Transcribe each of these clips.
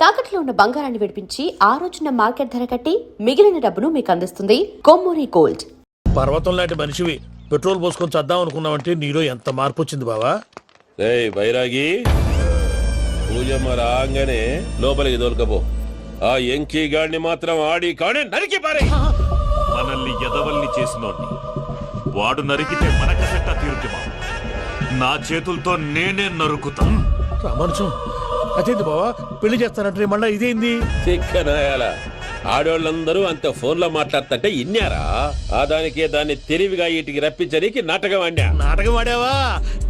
తాకట్లో ఉన్న బంగారాన్ని విడిపించి ఆ రోజున మార్కెట్ ధర కట్టి మిగిలిన డబ్బును మీకు అందిస్తుంది కొమ్మూరి గోల్డ్. పర్వతం లాంటి మనిషివి పెట్రోల్ పోసుకొని చద్దాం అనుకున్నావంటే నీలో ఎంత మార్పు వచ్చింది బావా. బైరాగి పూజమ్మ రాగానే లోపలికి దొరకపో. ఆ ఎంకీ గాడిని మాత్రం ఆడి కాడే నరికి పారే. మనల్ని ఎదవల్ని చేసినోడ్ని వాడు నరికితే మనకసట్ట తీరుతుమా? నా చేతులతో నేనే నరుకుతా. రామానుజం అదేంది బావా, పెళ్లి చేస్తానంటే మళ్ళా ఇదేంది? చిక్కనాయాల ఆడోళ్ళందరూ అంత ఫోన్ లో మాట్లాడుతుంటే ఇన్నారా? ఆ దానికే దాన్ని తెలివిగా వీటికి రప్పించడానికి నాటకం ఆడా. నాటకం ఆడావా?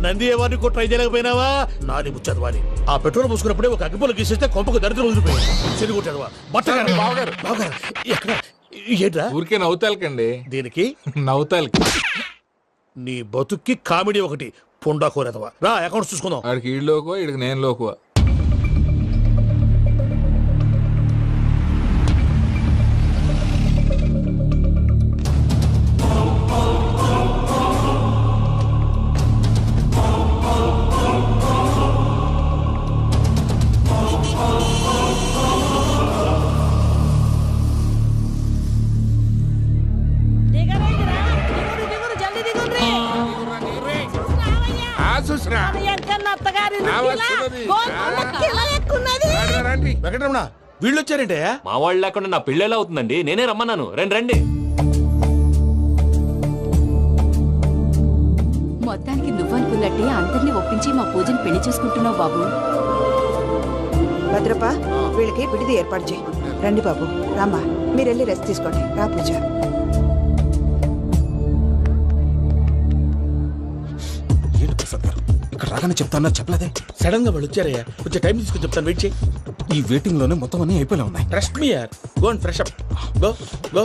నంది ఎవరిని కూడా ట్రై చేయలేకపోయినావా? నాది ముచ్చదు వాడి. ఆ పెట్రోల్ పోసుకున్నప్పుడే ఒక అగ్గిపొల గీసేస్తే కొంపకు దరిద్రం వదిలిపోయింది. చెరుగుంటాడువా బట్టగారు బావగారు బావగారు ఎక్కడ ఏంట్రా? ఊరికే నవ్వుతాలకండి. దీనికి నవ్వుతాలకి నీ బతుక్కి కామెడీ ఒకటి పుండా కోరేదవా. రా అకౌంట్స్ చూసుకుందాం. ఆడికి ఈడు లోకువా, ఈడికి నేను లోకువా. వెంకటరమణ వీళ్ళు వచ్చారంటే మా వాళ్ళు లేకుండా నా పెళ్ళేలా అవుతుందండి? నేనే రమ్మన్నాను. రండి రండి. మొత్తానికి నువ్వనుకున్నట్టే అందరినీ ఒప్పించి మా పూజని పెళ్లి చేసుకుంటున్నావు బాబు. భద్రప వీళ్ళకి విడిది ఏర్పాటు చేయి. రండి బాబు, రామ్మా మీరు వెళ్ళి రెస్ట్ తీసుకోండి. రా పూజ. ఇక్కడ రాగానే చెప్తాను చెప్పలేదే. సడన్ గా వాళ్ళు వచ్చారయ్యా, కొంచెం టైం తీసుకొని చెప్తాను, వెయిట్ చేయి. ఈ వెయిటింగ్ లోనే మొత్తం అన్ని అయిపోయి ఉన్నాయి. ట్రస్ట్ మీ యార్, go and fresh up. Go go.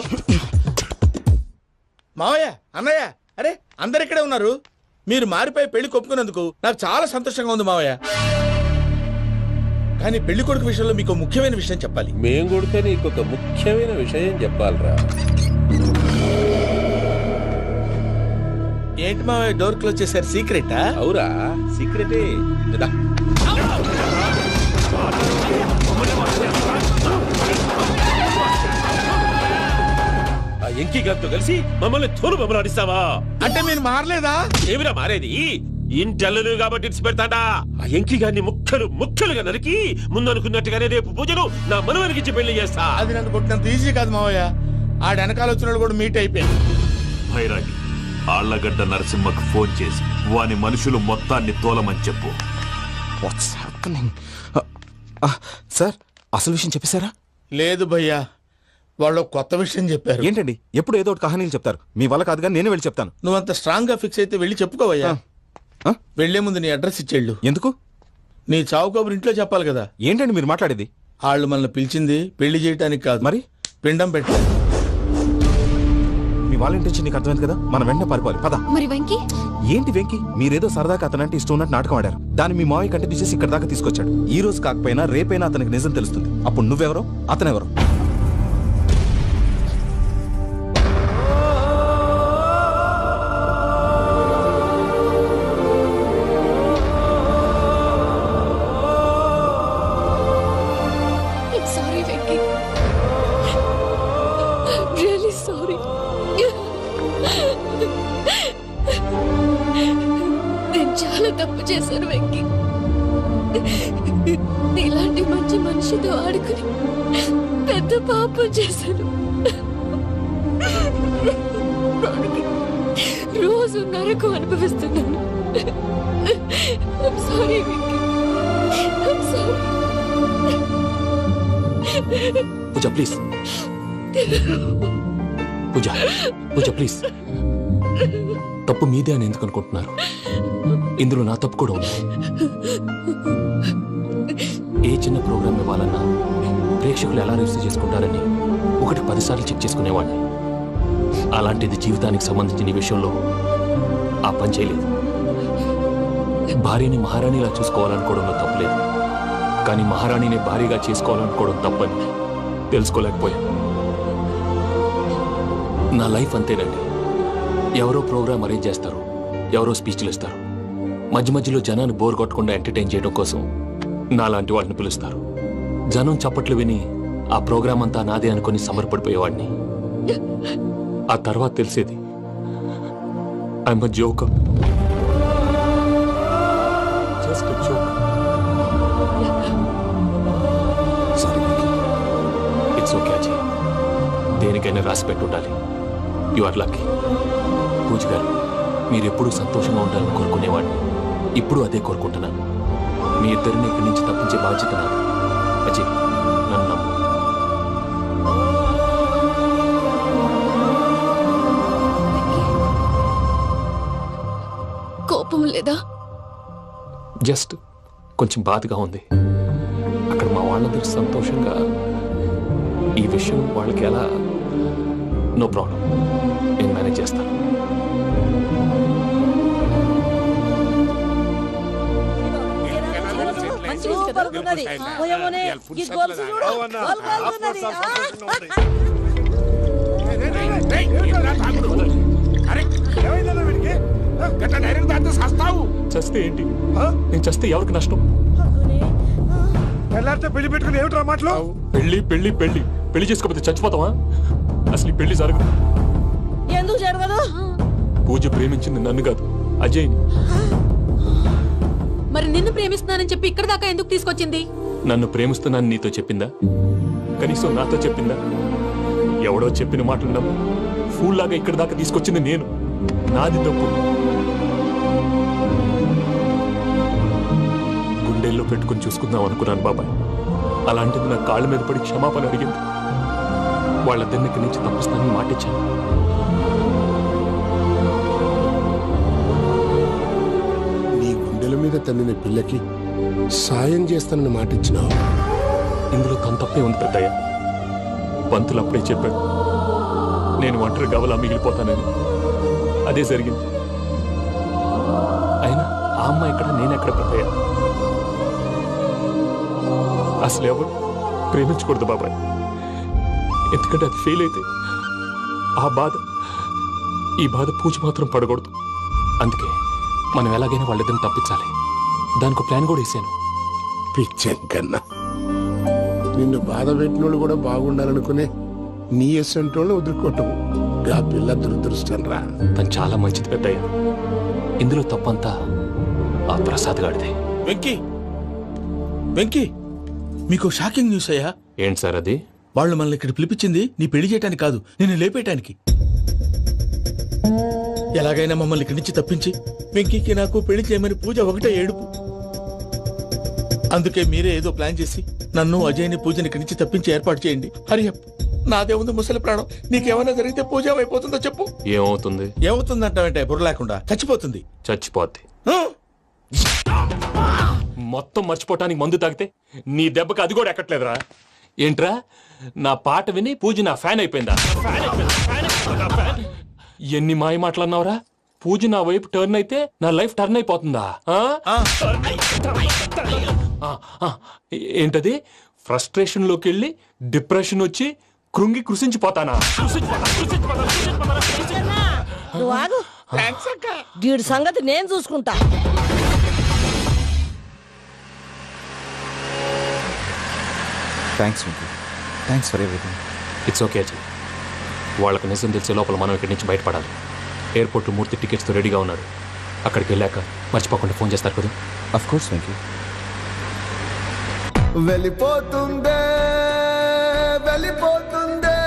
మావయ్య, అన్నయ్య, అరే అందరు ఇక్కడే ఉన్నారు. మీరు మారిపోయి పెళ్లి కొప్పుకున్నందుకు నాకు చాలా సంతోషంగా ఉంది మావయ్య. కానీ పెళ్లి కొడుకు విషయంలో మీకు ముఖ్యమైన విషయం చెప్పాలి. మేం కొడితే నీకు ఒక ముఖ్యమైన విషయం చెప్పాలరా. ఏంటి మావయ్య డోర్ క్లోజ్ చేశారు? సీక్రెటా? అవురా, సీక్రెటే. ఆ ఎంకీ గారితో కలిసి మమ్మల్ని తోలు బొమ్మలాడిస్తావా? అంటే మీరు మారలేదా? ఏమిరా మారేది? ఇంటల్లు కాబట్టి ఇడిచి పెడతాడా? ఆ ఎంకీ గారిని ముక్కలుగా నరికి ముందు అనుకున్నట్టుగానే రేపు పూజను నా మనవనికిచ్చి పెళ్లి చేస్తా. అది నన్ను కొట్టినంత ఈజీ కాదు మావయ్య. ఆ వెనకాల వచ్చిన కూడా మీట్ అయిపోయింది. భైరాగి ఆళ్లగడ్డ నరసింహకు ఫోన్ చేసి వాని మనుషులు మొత్తాన్ని తోలమని చెప్పు. సార్ అసలు విషయం చెప్పేశారా? లేదు భయ్యా, వాళ్ళు కొత్త విషయం చెప్పారు. ఏంటండి ఎప్పుడు ఏదో ఒకటి కహానీలు చెప్తారు. మీ వల్ల కాదుగా, నేనే వెళ్ళి చెప్తాను. నువ్వంత స్ట్రాంగ్ గా ఫిక్స్ అయితే వెళ్ళి చెప్పుకోవయ్యా. వెళ్లే ముందు నీ అడ్రస్ ఇచ్చేళ్ళు. ఎందుకు? నీ చావు కబురు ఇంట్లో చెప్పాలి కదా. ఏంటండి మీరు మాట్లాడేది? వాళ్ళు మనల్ని పిలిచింది పెళ్లి చేయటానికి కాదు, మరి పిండం పెట్టాలి. మీ వాళ్ళ ఇంటి నీకు అర్థమైంది కదా, మనం వెంటనే పారిపోవాలి. పద. మరి వెంకీ? ఏంటి వెంకీ? మీరేదో సరదాగా అతనంటే ఇష్టం ఉన్నట్టు నాటకం ఆడారు. దాన్ని మీ మావయ్య కంటే తీసేసి ఇక్కడ దాకా తీసుకొచ్చాడు. ఈ రోజు కాకపోయినా రేపైనా అతనికి నిజం తెలుస్తుంది. అప్పుడు నువ్వెవరో అతనెవరో. నేను చాలా తప్పు చేశాను వెంకీ. ఇలాంటి మంచి మనిషితో ఆడుకుని పెద్ద పాపం చేశాను. రోజు నరకం అనుభవిస్తున్నాను. Sorry Venky, sorry. Pooja please, Pooja please. తప్పు మీదే అని ఎందుకు అనుకుంటున్నారు? ఇందులో నా తప్పు కూడా ఉంది. ఏ చిన్న ప్రోగ్రామ్ ఇవ్వాలన్నా ప్రేక్షకులు ఎలా రిసీవ్ చేసుకుంటారని 1-10 సార్లు చెక్ చేసుకునేవాడిని. అలాంటిది జీవితానికి సంబంధించిన విషయంలో ఆ పని చేయలేదు. భార్యని మహారాణిలా చూసుకోవాలనుకోవడంలో తప్పులేదు, కానీ మహారాణిని భార్యగా చేసుకోవాలనుకోవడం తప్పని తెలుసుకోలేకపోయాను. నా లైఫ్ అంతేనండి. ఎవరో ప్రోగ్రామ్ అరేంజ్ చేస్తారు, ఎవరో స్పీచ్లు ఇస్తారు. మధ్య మధ్యలో జనాన్ని బోర్ కొట్టకుండా ఎంటర్టైన్ చేయడం కోసం నాలాంటి వాటిని పిలుస్తారు. జనం చప్పట్లు విని ఆ ప్రోగ్రాం అంతా నాదే అనుకుని సమర్పడిపోయేవాడిని. ఆ తర్వాత తెలిసేది I'm a joker. Just joke. Sorry it's okay Ajay. దేనికైనా రాసి పెట్టుండాలి. You are lucky. పూజ గారు, మీరు ఎప్పుడూ సంతోషంగా ఉండాలని కోరుకునేవాడిని. ఇప్పుడు అదే కోరుకుంటున్నాను. మీ ఇద్దరిని ఇక్కడి నుంచి తప్పించే బాధ్యత నాది. అజయ్, నన్ను నమ్ము. కోపం లేదా? జస్ట్ కొంచెం బాధగా ఉంది. అక్కడ మా వాళ్ళందరూ సంతోషంగా ఈ విషయం వాళ్ళకి ఎలా. నో ప్రాబ్లం, నేను మేనేజ్ చేస్తాను. చస్తే ఏంటి? నేను చస్తే ఎవరికి నష్టం? పెళ్లి పెట్టుకుని ఏమిట్రా మాటలు? పెళ్లి పెళ్లి పెళ్లి పెళ్లి చేసుకోకపోతే చచ్చిపోతావా? అసలు ఈ పెళ్లి జరగదు. ఎందుకు జరగదు? పూజ ప్రేమించింది నన్ను కాదు, అజయ్ని. మరి నిన్ను ప్రేమిస్తున్నానని చెప్పి ఇక్కడ దాకా ఎందుకు తీసుకొచ్చింది? నన్ను ప్రేమిస్తున్నాను నీతో చెప్పిందా? కనీసం నాతో చెప్పిందా? ఎవడో చెప్పిన మాటలు నమ్ము ఫూల్ లాగా ఇక్కడ దాకా తీసుకొచ్చింది నేను. నాది తప్పు. గుండెల్లో పెట్టుకుని చూసుకుందాం అనుకున్నాను బాబాయ్. అలాంటిది నా కాళ్ళ మీద పడి క్షమాపణ అడిగింది. వాళ్ళిద్దరిని ఇక్కడి నుంచి తప్పిస్తానని మాటిచ్చాను. నీ గుండెల మీద తన్నిన పిల్లకి సాయం చేస్తానని మాటిచ్చినావు. ఇందులో తన తప్పే ఉంది పెద్దయ్య. పంతులు అప్పుడే చెప్పాడు నేను ఒంటరి గవలా మిగిలిపోతానని. అదే జరిగింది. అయినా ఆ అమ్మాయి ఎక్కడ, నేనెక్కడ పెద్దయ్య? అసలు ఎవరు ప్రేమించకూడదు బాబాయ్. ఎందుకంటే అది ఫెయిల్ అయితే ఆ బాధ, ఈ బాధ పూజ మాత్రం పడకూడదు. అందుకే మనం ఎలాగైనా వాళ్ళిద్దరిని తప్పించాలి. దానికి ప్లాన్ కూడా వేసాను. పిచ్చం కన్నా నిన్ను బాధ పెట్టినోళ్ళు కూడా బాగుండాలనుకునే నీ ఎస్సంటోళ్ళు వదులుకోవటం ఆ పిల్ల దురదృష్టం రా. తను చాలా మంచిది పెద్దయ్య. ఇందులో తప్పంతా ఆ ప్రసాద్ గాడిదే. వెంకీ, వెంకీ, మీకు షాకింగ్ న్యూస్ అయ్యా. ఏంటి సార్ అది? వాళ్ళు మనల్ని ఇక్కడ పిలిపించింది నీ పెళ్లి చేయడానికి కాదు, నిన్ను లేపేయటానికి. ఎలాగైనా మమ్మల్ని ఇక్కడి నుంచి తప్పించి వెంకీకి నాకు పెళ్లి చేయమని పూజ ఒకటే ఏడుపు. అందుకే మీరే ఏదో ప్లాన్ చేసి నన్ను అజయ్ని పూజని ఇక్కడి నుంచి తప్పించి ఏర్పాటు చేయండి. హరియప్, నాదే ఉంది ముసలి ప్రాణం. నీకేమైనా జరిగితే పూజ అయిపోతుందో చెప్పు. ఏమవుతుంది? ఏమవుతుందంటావంటే బుర్ర లేకుండా చచ్చిపోతుంది. చచ్చిపోద్ది. ఆ? మొత్తం మర్చిపోవటానికి మందు తాగితే నీ దెబ్బకి అది కూడా ఎక్కట్లేదురా. ఏంట్రా, నా పాట విని పూజ నా ఫ్యాన్ అయిపోయిందా? ఎన్ని మాయ మాటలన్నావురా? పూజ నా వైపు టర్న్ అయితే నా లైఫ్ టర్న్ అయిపోతుందా? ఏంటది? ఫ్రస్ట్రేషన్ లోకి వెళ్ళి డిప్రెషన్ వచ్చి కృంగి కృషించిపోతానా? వీడి సంగతి నేను చూసుకుంటా. Thanks Venky. Thanks for everything. It's okay Ajay. వాళ్ళకి నిజం తెలిసే లోపల మనం ఇక్కడి నుంచి బయటపడాలి. ఎయిర్పోర్ట్ మూర్తి టికెట్స్తో రెడీగా ఉన్నాడు. అక్కడికి వెళ్ళాక మర్చిపోకుండా ఫోన్ చేస్తారు కదా. Of course Venky. వెళ్ళిపోతుందే వెళ్ళిపోతుందే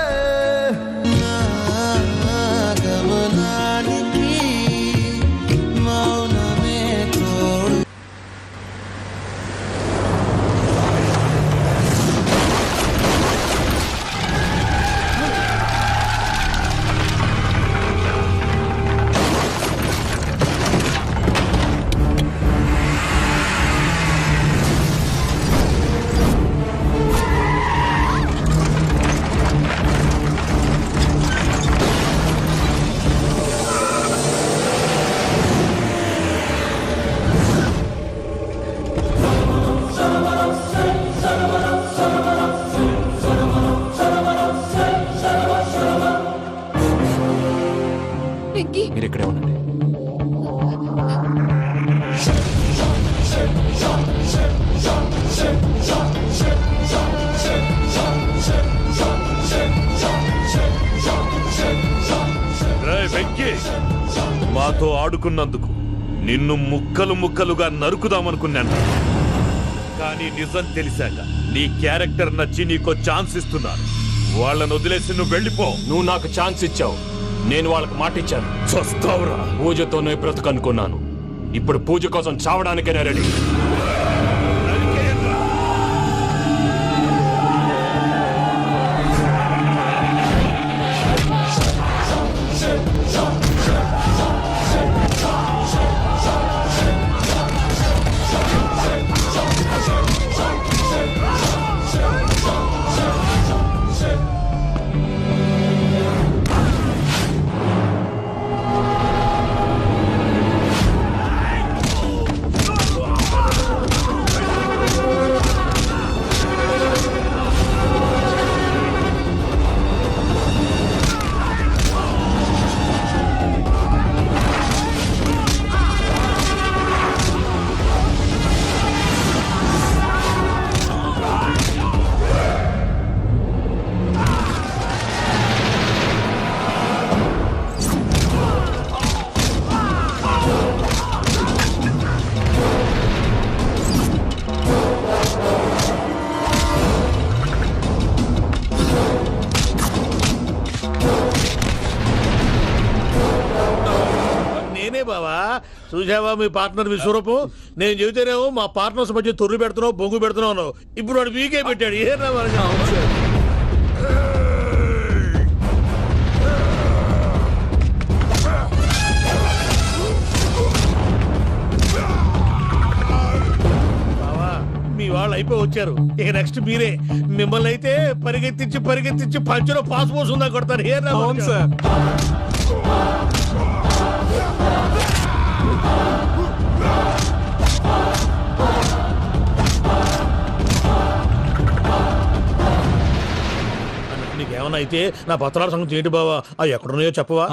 మాతో ఆడుకున్నందుకు నిన్ను ముక్కలు ముక్కలుగా నరుకుదామనుకున్నాను. కానీ నిజం తెలిసాక నీ క్యారెక్టర్ నచ్చి నీకో ఛాన్స్ ఇస్తున్నాను. వాళ్ళను వదిలేసి నువ్వు వెళ్ళిపో. నువ్వు నాకు ఛాన్స్ ఇచ్చావు, నేను వాళ్ళకి మాట ఇచ్చాను. చస్తావురా. పూజతోనే బ్రతుకనుకున్నాను, ఇప్పుడు పూజ కోసం చావడానికే రెడీ. బావా చూసావా మీ పార్ట్నర్ విశ్వరూపం? నేను చెబితేనేమో మా పార్ట్నర్స్ మధ్య తొర్రు పెడుతున్నావు, బొంగు పెడుతున్నావు. ఇప్పుడు వాడు వీకే పెట్టాడు. ఏ బావా మీ వాళ్ళు అయిపోయి వచ్చారు, ఇక నెక్స్ట్ మీరే. మిమ్మల్ని అయితే పరిగెత్తించి పరిగెత్తించి పంచలో పాస్ పోసుందా కొడతారు. ఏ సార్ నీకేమన్నా అయితే నా పత్రాల సంగతి ఏంటి బావా? అవి ఎక్కడున్నాయో చెప్పవా?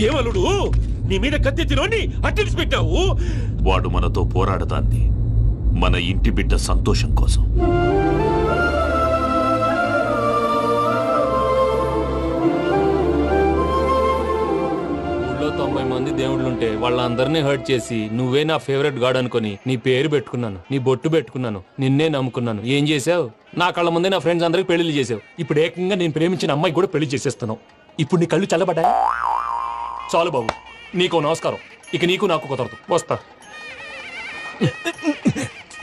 ఏమలుడు నీ మీద కత్తెత్తినోని అట్టెలిసి పెట్టావు. వాడు మనతో పోరాడతాంది మన ఇంటి బిడ్డ సంతోషం కోసం. ఊళ్ళో 90 మంది దేవుళ్ళుంటే వాళ్ళందరినీ హర్ట్ చేసి నువ్వే నా ఫేవరెట్ గాడ్ అనుకుని నీ పేరు పెట్టుకున్నాను, నీ బొట్టు పెట్టుకున్నాను, నిన్నే నమ్ముకున్నాను. ఏం చేసావు? నా కళ్ళ ముందే నా ఫ్రెండ్స్ అందరికి పెళ్లి చేసావు. ఇప్పుడు ఏకంగా నేను ప్రేమించిన అమ్మాయి కూడా పెళ్లి చేసేస్తున్నావు. ఇప్పుడు నీ కళ్ళు చల్లబడ్డాయి. చాలు బాబు, నీకు నమస్కారం. ఇక నీకు నాకు కుదరదు, వస్తా.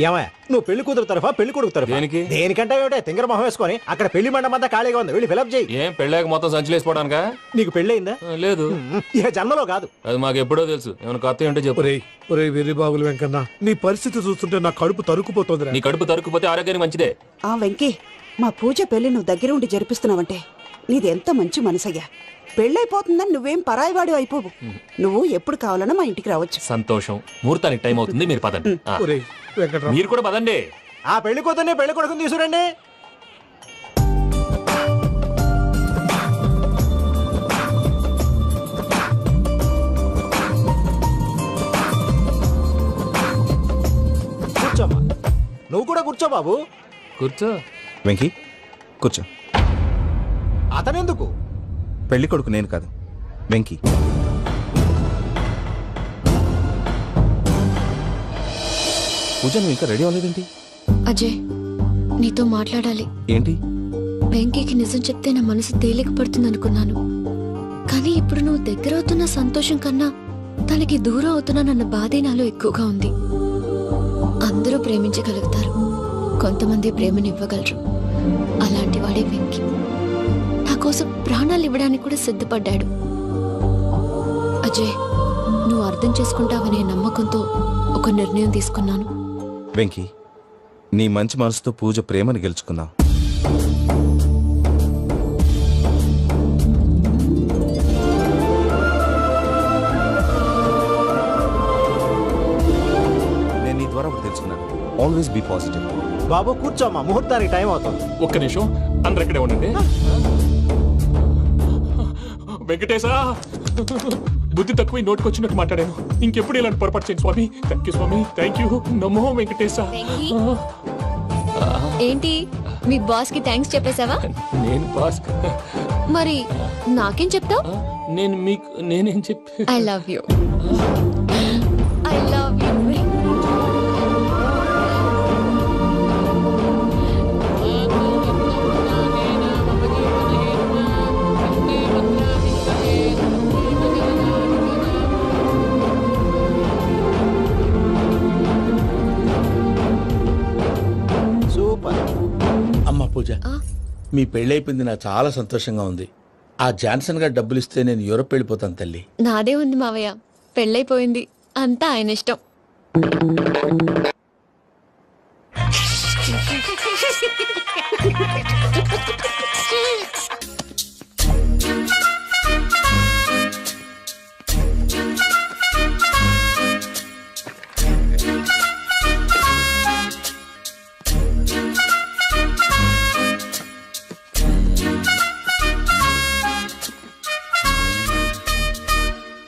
ఏమయ్య, నువ్వు పెళ్లి కూతురు తరఫా పెళ్లి కొడుకు తరఫా? దేనికి? దేనికంటే ఏమిటే తింగర మొహం వేసుకొని అక్కడ పెళ్లి మండపం అంతా ఖాళీగా ఉంది, వెళ్ళి ఫిలప్ చేయి. ఏం పెళ్ళాక మొత్తం సంచలేసిపోవడానికా? నీకు పెళ్ళయిందా? లేదు. ఇక జన్మలో కాదు. అది మాకు ఎప్పుడో తెలుసు. ఏమైనా కొత్త ఏంటో చెప్పు. ఒరే వెర్రి బాబులు వెంకన్న, నీ పరిస్థితి చూస్తుంటే నా కడుపు తరుక్కుపోతుంది. నీ కడుపు తరుక్కుపోతే ఆరోగ్యానికి మంచిదే. ఆ వెంకీ, మా పూజ పెళ్లి నువ్వు దగ్గర ఉండి జరిపిస్తున్నావంటే నీది ఎంత మంచి మనసయ్యా. పెళ్ళైపోతుందని నువ్వేం పరాయివాడు అయిపోవు. నువ్వు ఎప్పుడు కావాలన్నా మా ఇంటికి రావచ్చు. సంతోషం. ముహూర్తానికి టైం అవుతుంది, మీరు పదండి. మీరు కూడా పదండి. ఆ పెళ్లి కూతుర్ని పెళ్లి కొడుకుని తీసుకురండి. కూర్చోమ్మా. నువ్వు కూడా కూర్చో బాబు. కూర్చో. వెంకీ కూర్చో. అతనెందుకు? పెళ్లి కొడుకు నేను కాదు, వెంకీ. పూజ నువ్వు ఇంకా రెడీ అవ్వలేదేంటి? అజయ్, నీతో మాట్లాడాలి. ఏంటి? వెంకీకి నిజం చెప్తే నా మనసు తేలిక పడుతుంది అనుకున్నాను. కానీ ఇప్పుడు నువ్వు దగ్గర అవుతున్న సంతోషం కన్నా తనకి దూరం అవుతున్నానన్న బాధే నాలో ఎక్కువగా ఉంది. అందరూ ప్రేమించగలుగుతారు, కొంతమంది ప్రేమనివ్వగలరు. అలాంటి వాడే వెంకీ. నా కోసం ప్రాణాలు ఇవ్వడానికి కూడా సిద్ధపడ్డాడు. అజయ్, నువ్వు అర్థం చేసుకుంటావనే నమ్మకంతో ఒక నిర్ణయం తీసుకున్నాను. వెంకీ, నీ మంచి మనసుతో పూజ ప్రేమని గెలుచుకుందాం. నేను నీ ద్వారా ఒకటి తెలుసుకున్నాను. Always be positive. బాబు కూర్చోమ్మా, ముహూర్తానికి టైం అవుతుంది. ఒక్క నిమిషం అందరు ఇక్కడే ఉండండి. వెంకటేశా, బుద్ధి తక్కువ నోటికొచ్చినట్టు మాట్లాడాను. ఇంకెప్పుడు ఇలాంటి పొరపాటు చేయండి స్వామి. థ్యాంక్ యూ స్వామి, థ్యాంక్ యూ. నమో వెంకటేశ. ఏంటి మీ బాస్ కి థ్యాంక్స్ చెప్పేశావా? నేను బాస్ మరి నాకేం చెప్తావు? నేను మీకు నేనేం చెప్పి I love you. I love you. Super. అమ్మ పూజ, మీ పెళ్ళైపోయింది, నాకు చాలా సంతోషంగా ఉంది. ఆ జాన్సన్ గారు డబ్బులు ఇస్తే నేను యూరోప్ వెళ్ళిపోతాను తల్లి. నాదే ఉంది మావయ్య, పెళ్ళైపోయింది, అంతా ఆయన ఇష్టం.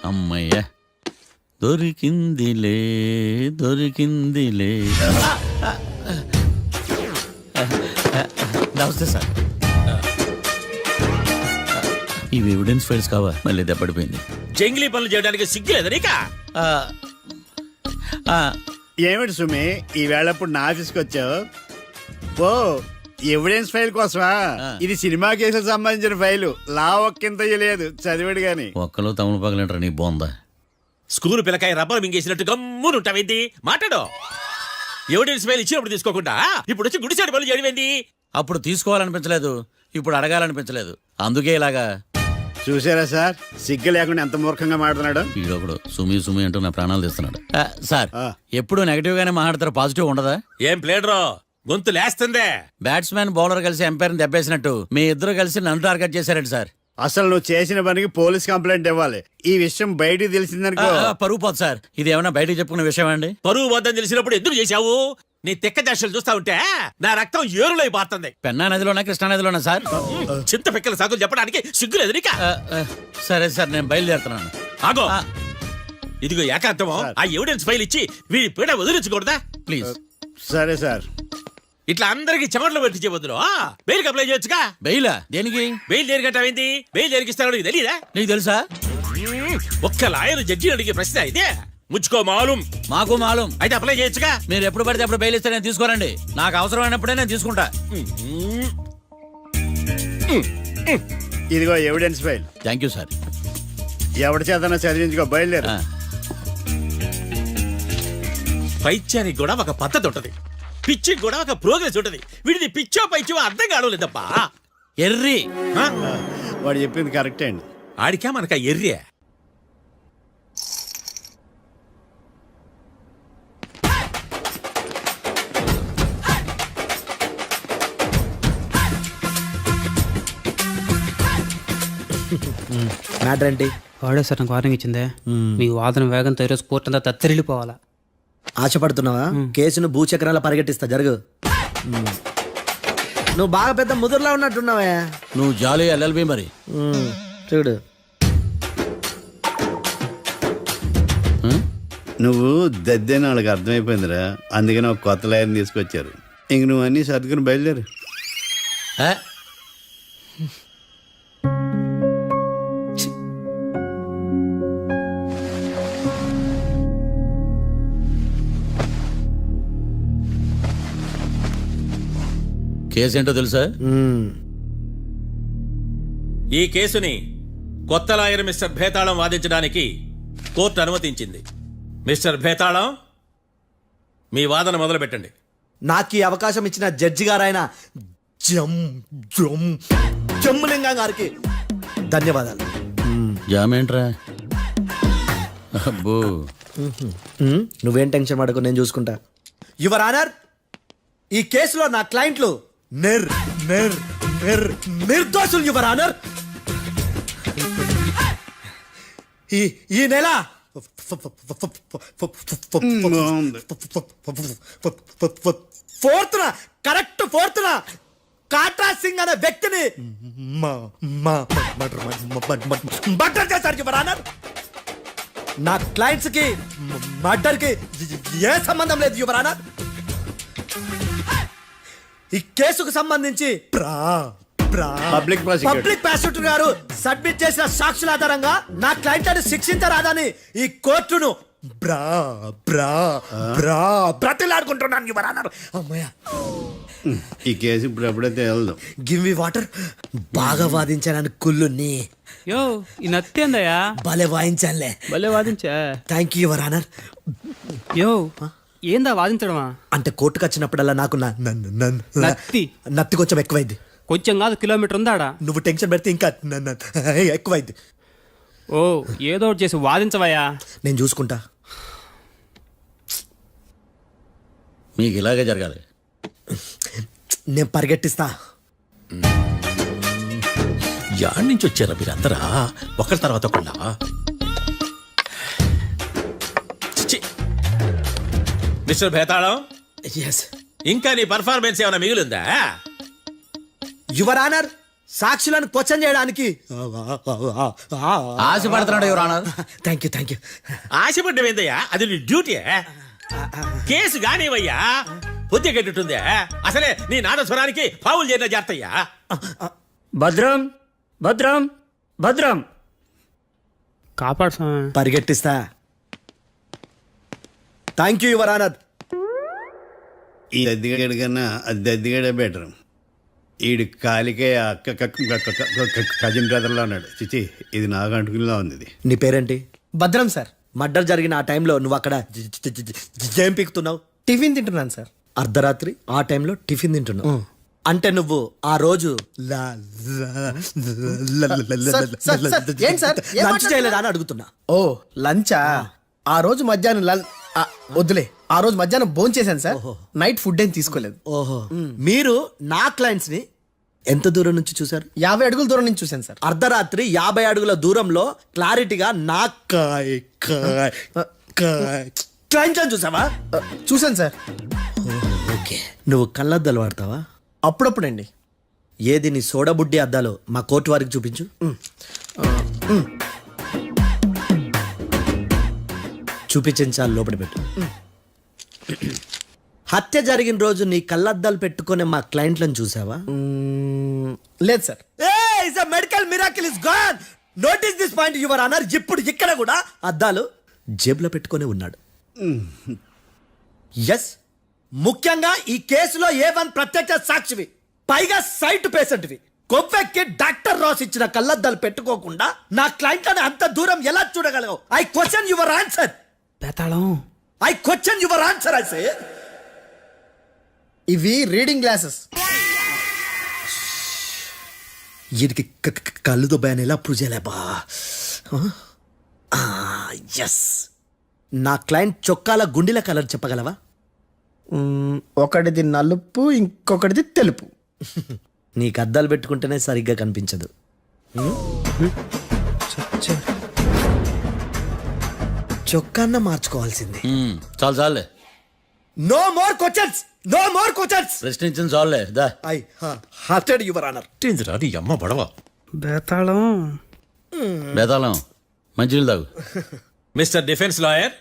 అమ్మయ్య, దొరికిందిలే దొరికిందిలే. నమస్తే సార్. ఇవి ఎవిడెన్స్ ఫైల్స్ కావా? మళ్ళీ దెబ్బడిపోయింది. జంగిలీ పనులు చేయడానికి సిగ్గులేదు నీకా? ఏమిటి సుమి, ఈ వేళప్పుడు నా ఆఫీస్కి వచ్చావు? ఓ, ఎవిడెన్స్ ఫైల్ కోసమా? ఇది సినిమా కేసులకు సంబంధించిన ఫైలు. లా ఒక్కింత లేదు, చదివాడు గాని. ఒక్కలో తమను పగలంటారు నీ బోందా. School పిల్లకాయ rubber మింగేసినట్టు గమ్మును ఉంటావేంటి? మాట్లాడు. ఎవిడెన్స్ ఫైల్ ఇచ్చినప్పుడు తీసుకోకుండా ఇప్పుడు వచ్చి గుడిసాడు పనులు చేయడం. అప్పుడు తీసుకోవాలనిపించలేదు, ఇప్పుడు అడగాలనిపించలేదు, అందుకే ఇలాగా. చూసారా సార్, సిగ్గు లేకుండా ఎంత మూర్ఖంగా మాట్లాడుతున్నాడు. ఈడొకడు సుమి సుమి అంటూ నా ప్రాణాలు తీస్తున్నాడు. సార్, ఎప్పుడు నెగటివ్ గానే మాట్లాడతారు, పాజిటివ్ ఉండదా? ఏం ప్లేడరో గొంతు లేస్తుందే. బ్యాట్స్మెన్ బౌలర్ కలిసి ఎంపైర్ని దెబ్బేసినట్టు మీ ఇద్దరు కలిసి నన్ను టార్గెట్ చేశారండి సార్. అసలు నువ్వు చేసిన పనికి పోలీస్ కంప్లైంట్ ఇవ్వాలి. ఈ విషయం బయటికి తెలిసిందనుకో పరువు పోదు సార్. ఇది ఏమన్నా బయటికి చెప్పుకునే విషయం అండి? పరువు వద్దని తెలిసినప్పుడు ఎందుకు చేశావు? నీ తెక్క దశలు చూస్తా ఉంటే నా రక్తం ఏరులో పారుతుంది. పెన్నా నదిలోనా కృష్ణా నదిలోనా సార్? చింత పిక్కల సాగులు చెప్పడానికి సిగ్గులేదు నీకా? సరే సార్, నేను బయలుదేరుతున్నాను. ఆగో, ఇదిగో ఏకాంతమో ఆ ఎవిడెన్స్ ఫైల్ ఇచ్చి వీడి పీడ వదిలించకూడదా? ప్లీజ్. సరే సార్. ఇట్లా అందరికి చెమటలు పెట్టించే బదులు బెయిల్కి అప్లై చేయొచ్చుగా. బెయిలా? దేనికి? బెయిల్ దేనికంటావేంది? బెయిల్ దేనికిస్తాడో నీకు తెలియదా? నీకు తెలుసా? ఒక్క లాయర్ జడ్జి అడిగే ప్రశ్న అయితే ముచ్చుకో మాలూం. మాకు మాలూం. అయితే అప్లై చేయొచ్చుగా. మీరు ఎప్పుడు పడితే అప్పుడు బెయిల్ ఇస్తే నేను తీసుకోరండి. నాకు అవసరమైనప్పుడే నేను తీసుకుంటా. ఇదిగో evidence file. Thank you sir. ఎవరి చేతనా చదివించుకో, బయలుదేరు. పైత్యానికి కూడా ఒక పద్ధతి ఉంటది, పిచ్చికి కూడా ఒక ప్రోగ్రెస్ ఉంటది. వీడిది పిచ్చో పైచో అర్థం కావలేదప్పా. ఎర్రి. వాడు చెప్పింది కరెక్టే అండి. ఆడికా మనక ఎర్రే. మ్యాటర్ ఏంటి? వాడే సార్ నాకు వార్నింగ్ ఇచ్చిందే. మీ వాదన వేగంతో ఈరోజు కోర్టు అంతా తత్తరిల్లిపోవాలా. ఆశపడుతున్నావా? కేసును భూచక్రాల పరిగెట్టిస్తా, జరుగు. నువ్వు బాగా పెద్ద ముదురులా ఉన్నట్టున్నావే. నువ్వు జాలి ఎల్ఎల్బి మరి. చూడు, నువ్వు దద్దేని వాళ్ళకి అర్థమైపోయిందిరా, అందుకని ఒక కొత్త లాయర్ని తీసుకొచ్చారు. ఇంక నువ్వు అన్నీ సర్దుకుని బయలుదేరు. కేసు ఏంటో తెలుసా? ఈ కేసుని కొత్త లాయర్ మిస్టర్ భేతాళం వాదించడానికి కోర్టు అనుమతించింది. మిస్టర్ భేతాళం, మీ వాదన మొదలు పెట్టండి. నాకు ఈ అవకాశం ఇచ్చిన జడ్జి గారైన జమ్ములింగం గారికి ధన్యవాదాలు. జామేంట్రా? అబ్బో నువ్వేం టెన్షన్ పడకు, నేను చూసుకుంటా. యువర్ ఆనర్, ఈ కేసులో నా క్లయింట్లు నిర్దోషులు యువర్ ఆనర్. ఈ నెల కరెక్ట్ ఫోర్త్న కాట్రా సింగ్ అనే వ్యక్తిని మర్డర్ చేశారు యువర్ ఆనర్. నా క్లయింట్స్ కి మర్డర్ కి ఏ సంబంధం లేదు యువర్ ఆనర్. ఈ కేసుకు సంబంధించి పబ్లిక్ ప్రాసిక్యూటర్ గారు సబ్మిట్ చేసిన సాక్షుల ఆధారంగా నా క్లయింట్ అని శిక్షించరాదని ఈ కోర్టును బ్రతిలాడుకుంటున్నాను యువర్ ఆనర్. అమ్మయ్య, ఈ కేసు ఇప్పుడు ఎప్పుడైతే వెళ్దాం. Give me water. బాగా వాదించానని కుళ్ళుని యో ఈ నత్తేందయ్యా భలే వాయించానులే. భలే వాదించా. Thank you your honour. యో ఏందా వాదించడమా? అంటే కోర్టుకు వచ్చినప్పుడల్లా నాకు నత్తి కొంచెం ఎక్కువైంది. కొంచెం కాదు, కిలోమీటర్ ఉందాడా. నువ్వు టెన్షన్ పెడితే ఇంకా ఎక్కువైంది. ఓ ఏదో ఒకటి చేసి వాదించవయ్యా. నేను చూసుకుంటా. మీకు ఇలాగే జరగాలి. నేను పరిగెట్టిస్తా. యాడ్ నుంచి వచ్చారా మీరందరా ఒకరి తర్వాత ఒకళ్ళ? మిస్టర్ భేతాళం, ఎస్ ఇంకా నీ పర్ఫార్మెన్స్ ఏమైనా మిగిలిందా? యువర్ ఆనర్, సాక్షులను క్వశ్చన్ చేయడానికి ఆశపడుతున్నాడు యువర్ ఆనర్. Thank you. ఆశపడ్డం ఏందయ్యా, అది నీ డ్యూటీ. కేసు గానివయ్యా, బుద్ధి గట్టుందే. అసలే నీ నాదస్వరానికి పావులు చేరిన జాతయ్యా. భద్రం భద్రం భద్రం కాపాడు. పరిగెట్టిస్తా. Thank you your honour. ఈ దద్దిగాడి కన్నా అది దద్దిగాడే బెటర్. ఈడు కాలికే కజిన్ బ్రదర్లో అన్నాడు. చిచి, ఇది నాకు అంటుకునిలా ఉంది. ఇది నీ పేరేంటి? భద్రం సార్. మర్డర్ జరిగిన ఆ టైంలో నువ్వు అక్కడ ఏం పీకుతున్నావు? టిఫిన్ తింటున్నాను సార్. అర్ధరాత్రి ఆ టైంలో టిఫిన్ తింటున్నావు అంటే నువ్వు ఆ రోజు ఏం సార్ లంచ్ చేయలేదా అని అడుగుతున్నా. ఓ లంచా? ఆ రోజు మధ్యాహ్నం వద్దులే, ఆ రోజు మధ్యాహ్నం భోంచేశాను సార్. నైట్ ఫుడ్ ఏం తీసుకోలేదు. ఓహో, మీరు నా క్లయింట్స్ ని ఎంత దూరం నుంచి చూసారు? 50 అడుగుల దూరం నుంచి చూశాను సార్. అర్ధరాత్రి 50 అడుగుల దూరంలో క్లారిటీగా నా క్లయింట్స్ అని చూసావా? చూశాను సార్. ఓకే, నువ్వు కళ్ళద్దాలు వాడతావా? అప్పుడప్పుడండి. ఏది నీ సోడబుడ్డి అద్దాలు మా కోర్టు వారికి చూపించు. చూపించాలి, లోపల పెట్టు. హత్య జరిగిన రోజు నీ కళ్ళద్దాలు పెట్టుకునే మా క్లయింట్లను చూసావా? లేదు sir. Medical miracle is gone. Notice this point your honour. ఇప్పుడు ఇక్కడ కూడా అద్దాలు జేబులో పెట్టుకొని ఉన్నాడు. ఎస్, ముఖ్యంగా ఈ కేసులో A1 ప్రత్యక్ష సాక్షివి, పైగా సైట్ పేషెంట్వి. కొవ్వెక్కి డాక్టర్ రాస్ ఇచ్చిన కళ్ళద్దాలు పెట్టుకోకుండా నా క్లయింట్ అని అంత దూరం ఎలా చూడగలవు? I question your answer. బేతాళం, I question your answer. I say ఇవి రీడింగ్ గ్లాసెస్. వీటికి కళ్ళు దుబ్బాయని ఎలా ప్రూవ్ చేయలేబా? ఎస్, నా క్లయింట్ చొక్కాల గుండెల కలర్ చెప్పగలవా? ఒకటిది నలుపు, ఇంకొకటిది తెలుపు. నీకు అద్దాలు పెట్టుకుంటేనే సరిగ్గా కనిపించదు. చొక్కాన్న మార్చుకోవాల్సింది. చాలు చాలే. No more questions, no more questions. ప్రశ్నించిన చాలులే. దా ఐ హార్టెడ్ యువర్ ఆనర్. నీ అమ్మ పడవ. బేతాళం బేతాళం, మంచినీళ్ళు తాగు. మిస్టర్ డిఫెన్స్ లాయర్,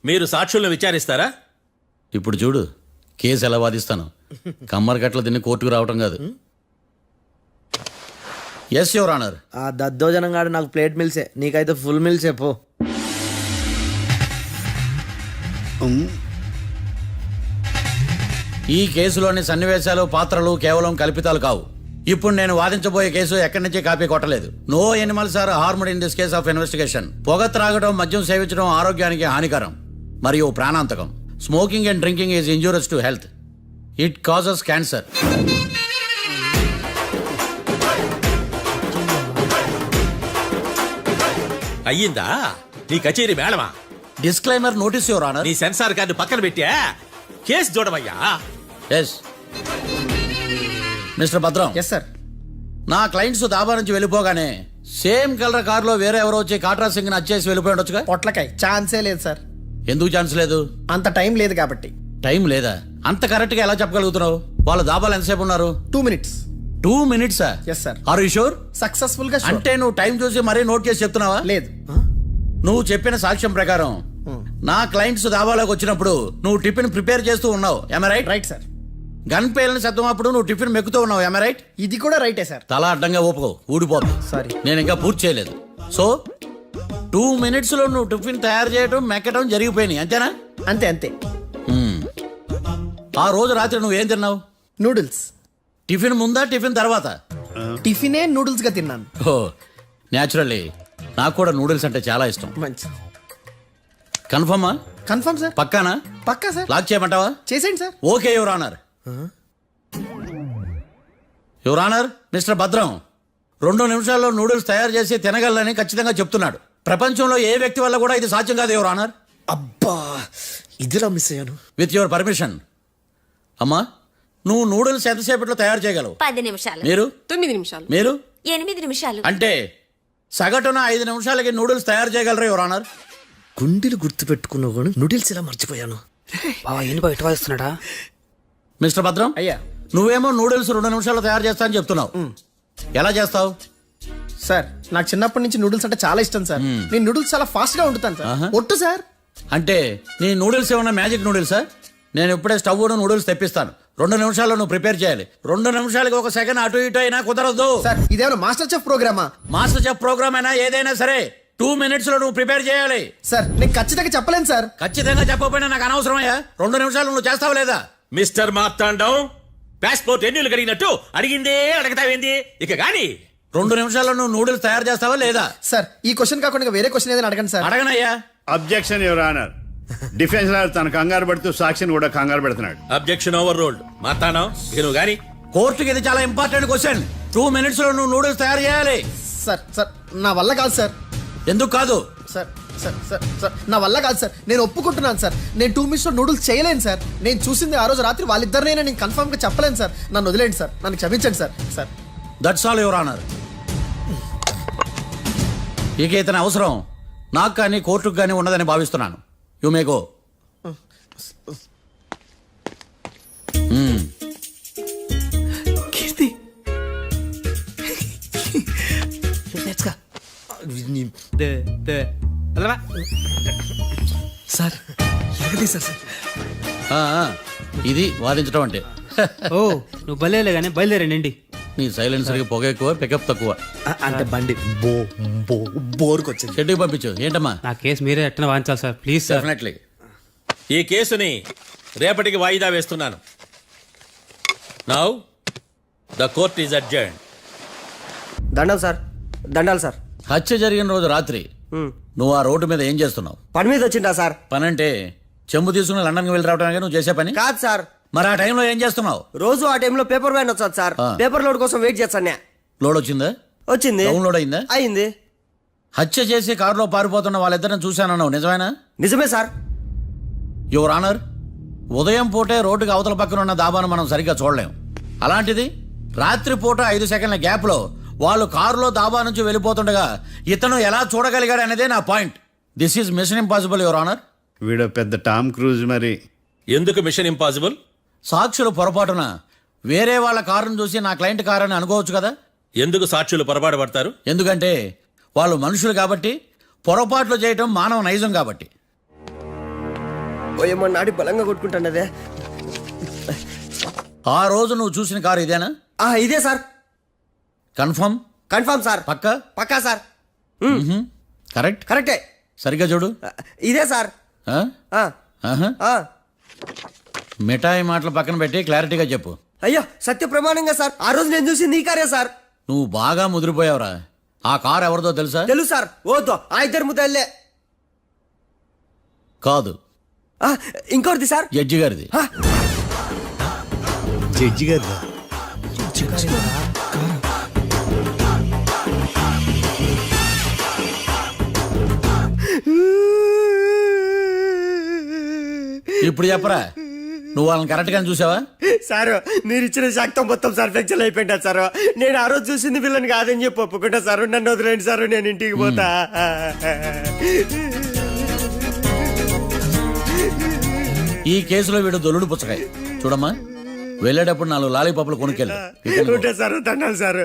మీరు సాక్షులను విచారిస్తారా? ఇప్పుడు చూడు కేసు ఎలా వాదిస్తాను. కమ్మరి గట్ల తిని కోర్టుకు రావటం కాదు. Yes your honour. ఆ దద్దోజనం గాడు నాకు ప్లేట్ మిల్సే, నీకైతే ఫుల్ మిల్సే పో. ఈ కేసులోని సన్నివేశాలు, పాత్రలు కేవలం కల్పితాలు కావు. ఇప్పుడు నేను వాదించబోయే కేసు ఎక్కడి నుంచి కాపీ కొట్టలేదు. No animals are harmed in this case of investigation. పొగ త్రాగడం, మద్యం సేవించడం ఆరోగ్యానికి హానికరం మరియు ప్రాణాంతకం. Smoking and drinking is injurious to health. It causes cancer. అయ్యిందా? నీ కచేరీ మేడమా? Disclaimer notice your honour. నీ సెన్సార్ కార్డు పక్కన పెట్టా కేసు చూడవయ్యా. Yes mister Bhadram. Yes sir. నా క్లయింట్స్ దాబా నుంచి వెళ్ళిపోగానే సేమ్ కలర్ కారులో వేరే ఎవరో వచ్చి కాట్రా సింగ్ వచ్చేసి వెళ్ళిపోయి ఉండొచ్చుగా. పొట్లకాయ ఛాన్సే లేదు సార్. ఎందుకు ఛాన్స్ లేదు? అంత టైం లేదు కాబట్టి. టైం లేదా? అంత కరెక్ట్ గా ఎలా చెప్పగలుగుతున్నావు? వాళ్ళ దాబాలు ఎంతసేపు ఉన్నారు? 2 minutes. 2 minutes? Yes sir. Are you sure? Successful గా sure. అంటే నువ్వు టైం చూసి మరీ నోట్ చేసి చెప్తున్నావా? లేదు. నువ్వు చెప్పిన సాక్ష్యం ప్రకారం నా క్లయింట్స్ దాబాలోకి వచ్చినప్పుడు నువ్వు టిఫిన్ ప్రిపేర్ చేస్తూ ఉన్నావు. am I right? Right sir. Gun పేలిన శబ్దం అప్పుడు నువ్వు టిఫిన్ మెక్కుతూ ఉన్నావు. am I right? ఇది కూడా రైటే సార్. తల అడ్డంగా ఊపుకో, ఊడిపోతుంది. సారీ. నేను ఇంకా పూర్తి చేయలేదు. సో 2 minutes లో నువ్వు టిఫిన్ తయారు చేయడం మెక్కడం జరిగిపోయినాయి అంతేనా? అంతే అంతే. ఆ రోజు రాత్రి నువ్వేం తిన్నావు? నూడిల్స్. టిఫిన్ ముందా టిఫిన్ తర్వాత? టిఫినే నూడిల్స్ గా తిన్నాను. ఓ న్యాచురల్లీ నాకు కూడా నూడిల్స్ అంటే చాలా ఇష్టం. మంచి. కన్ఫర్మా? Confirm sir. పక్కానా? పక్కా సార్. లాక్ చేయమంటావా? చేసేయండి sir. Okay your honour. Your honour, mister Bhadram 2 నిమిషాల్లో నూడిల్స్ తయారు చేసి తినగలని ఖచ్చితంగా చెప్తున్నాడు. ప్రపంచంలో ఏ వ్యక్తి వల్ల కూడా ఇది సాధ్యం కాదు యువర్ ఆనర్. అబ్బా ఇదిలా మిస్ అయ్యాను. With your permission. అమ్మా నువ్వు నూడిల్స్ ఎంతసేపట్లో తయారు చేయగలవు? 10 నిమిషాలు. మీరు? 9 నిమిషాలు. మీరు? 8 నిమిషాలు. అంటే సగటున 5 నిమిషాలకి నూడిల్స్ తయారు చేయగలరు యువర్ ఆనర్. గుండెలు గుర్తు పెట్టుకున్నావు కానీ నూడిల్స్ ఇలా మర్చిపోయాను. బావా ఏంటి బయట వాయిస్తున్నాడా? మిస్టర్ భద్రం, అయ్యా నువ్వేమో నూడిల్స్ 2 నిమిషాల్లో తయారు చేస్తా అని చెప్తున్నావు. ఎలా చేస్తావు? సార్ నాకు చిన్నప్పటి నుంచి నూడిల్స్ అంటే చాలా ఇష్టం సార్. నేను నూడిల్స్ చాలా ఫాస్ట్ గా వండుతాను సార్. ఒట్టు సార్. అంటే నీ నూడిల్స్ ఏమన్నా మ్యాజిక్ నూడిల్సా? నేను ఇప్పుడే స్టవ్ నూడిల్స్ తెప్పిస్తాను. 2 నిమిషాల్లో నువ్వు ప్రిపేర్ చేయాలి. 2 నిమిషాలకి 1 సెకండ్ అటు ఇటు అయినా కుదరదు. సార్ ఇదేమైనా మాస్టర్ చెఫ్ ప్రోగ్రామా? మాస్టర్ చెఫ్ ప్రోగ్రామ్ అయినా ఏదైనా సరే 2 minutes లో నువ్వు ప్రిపేర్ చేయాలి. సార్ నేను ఖచ్చితంగా చెప్పలేను సార్. ఖచ్చితంగా చెప్పకపోయినా నాకు అనవసరమయ్యా. 2 నిమిషాలు నువ్వు చేస్తావా లేదా? మిస్టర్ మార్తాండం పాస్పోర్ట్ ఎన్నిళ్ళు కడిగినట్టు అడిగిందే అడగతావేంది ఇక గాని 2 నిమిషాల్లో నువ్వు నూడిల్స్ తయారు చేస్తావా లేదా? సార్ ఈ క్వశ్చన్ కాకుండా వేరే క్వశ్చన్ ఏదైనా అడగండి సార్. అడగనయ్యా. Objection your honour. Defence lawyer తన కంగారు పడుతూ సాక్షిని కూడా కంగారు పెడుతున్నాడు. Objection over ruled. మార్తాండం ఇక నువ్వు గాని కోర్టుకి ఇది చాలా ఇంపార్టెంట్ క్వశ్చన్. 2 minutes లో నువ్వు నూడిల్స్ తయారు చేయాలి. సార్ సార్ నా వల్ల కాదు సార్. ఎందుకు కాదు? సార్ సార్ సార్ సార్ నా వల్ల కాదు సార్. నేను ఒప్పుకుంటున్నాను సార్. నేను 2 minutes లో నూడిల్స్ చేయలేను సార్. నేను చూసింది ఆ రోజు రాత్రి వాళ్ళిద్దరినైనా నేను కన్ఫర్మ్ గా చెప్పలేను సార్. నన్ను వదిలేండి సార్. నన్ను క్షమించండి sir. Sir that's all your honour. ఇక ఇతని అవసరం నాకు కానీ కోర్టుకు కానీ ఉన్నదని భావిస్తున్నాను. You may go. Keerthi sir ఎరగదీశారు సార్. ఇది వాదించడం అంటే. ఓ నువ్వు బయలుదేరలే కానీ బయలుదేరండి. నీ సైలెన్సర్కి పొగ ఎక్కువ, పికప్ తక్కువ. అంటే బండి బోర్కి వచ్చింది. షెడ్యూల్ పంపించు. ఏంటమ్మా? నా కేసు మీరే ఎట్టన వాయించాలి సార్ ప్లీజ్ సార్. డెఫినెట్లీ. ఈ కేసుని రేపటికి వాయిదా వేస్తున్నాను. Now the court is adjourn. దండాలు సార్. దండాలు సార్. హత్య జరిగిన రోజు రాత్రి నువ్వు ఆ రోడ్డు మీద ఏం చేస్తున్నావు? పని మీద వచ్చిందా సార్? పని అంటే చెంబు తీసుకుని లండన్కి వెళ్ళి రావడానికి నువ్వు చేసే పని కాదు సార్. మరి ఆ టైంలో ఏం చేస్తున్నావు? రోజు ఆ టైంలో పేపర్ వ్యాన్ వచ్చాది సార్. పేపర్ లోడ్ కోసం వెయిట్ చేస్తాను. లోడ్ వచ్చిందా? వచ్చింది. డౌన్లోడ్ అయిందా? అయింది. హత్య చేసి కారులో పారిపోతున్న వాళ్ళిద్దరిని చూశానన్నావు, నిజమేనా? నిజమే సార్. యువర్ ఆనర్, ఉదయం పూటే రోడ్డుకి అవతల పక్కన ఉన్న దాబాను మనం సరిగ్గా చూడలేం. అలాంటిది రాత్రి పూట 5 సెకండ్ల గ్యాప్లో వాళ్ళు కారులో దాబా నుంచి వెళ్ళిపోతుండగా ఇతను ఎలా చూడగలిగాడు అనేదే నా point. This is mission impossible your honour. వీడు పెద్ద టామ్ క్రూజ్ మరి. ఎందుకు మిషన్ ఇంపాసిబుల్? సాక్షులు పొరపాటున వేరే వాళ్ళ కారును చూసి నా క్లయింట్ కారు అని అనుకోవచ్చు కదా. ఎందుకు సాక్షులు పొరపాటు పడతారు? ఎందుకంటే వాళ్ళు మనుషులు కాబట్టి, పొరపాట్లు చేయటం మానవ నైజం కాబట్టి. ఓయమ్మ నాడి బలంగా కొట్టుకుంటానదే. ఆ రోజు నువ్వు చూసిన కారు ఇదేనా? ఇదే సార్. కన్ఫర్మ్? Confirm sir. పక్కా? పక్కా సార్. కరెక్ట్? కరెక్టే. సరిగ్గా చూడు. ఇదే సార్. మిఠాయి మాటలు పక్కన పెట్టి క్లారిటీగా చెప్పు. అయ్యో సత్య ప్రమాణంగా సార్ ఆ రోజు నేను చూసింది ఈ కారే సార్. నువ్వు బాగా ముదిరిపోయావురా. ఆ కారు ఎవరిదో తెలుసా? తెలుసు సార్. ఓతో ఆ ఇద్దరు ముద్దల్లే. కాదు, ఇంకోటిది సార్. జడ్జి గారిది. జడ్జి గారిదా? ఇప్పుడు చెప్పరా, నువ్వు వాళ్ళని కరెక్ట్ గా చూసావా? సార్ మీరు ఇచ్చిన శాక్తం మొత్తం సార్ ఫ్రాక్చర్ అయిపోయింటా సార్. నేను ఆ రోజు చూసింది వీళ్ళని కాదని చెప్పి ఒప్పుకుంటా సార్. నన్ను వదిలేండి సార్, నేను ఇంటికి పోతా. ఈ కేసులో వీడు దొల్లుడు పుచ్చకాయ. చూడమ్మా, వెళ్ళేటప్పుడు 4 లాలీపాపులు కొనుక్కెళ్ళు. Sir దండాలి sir.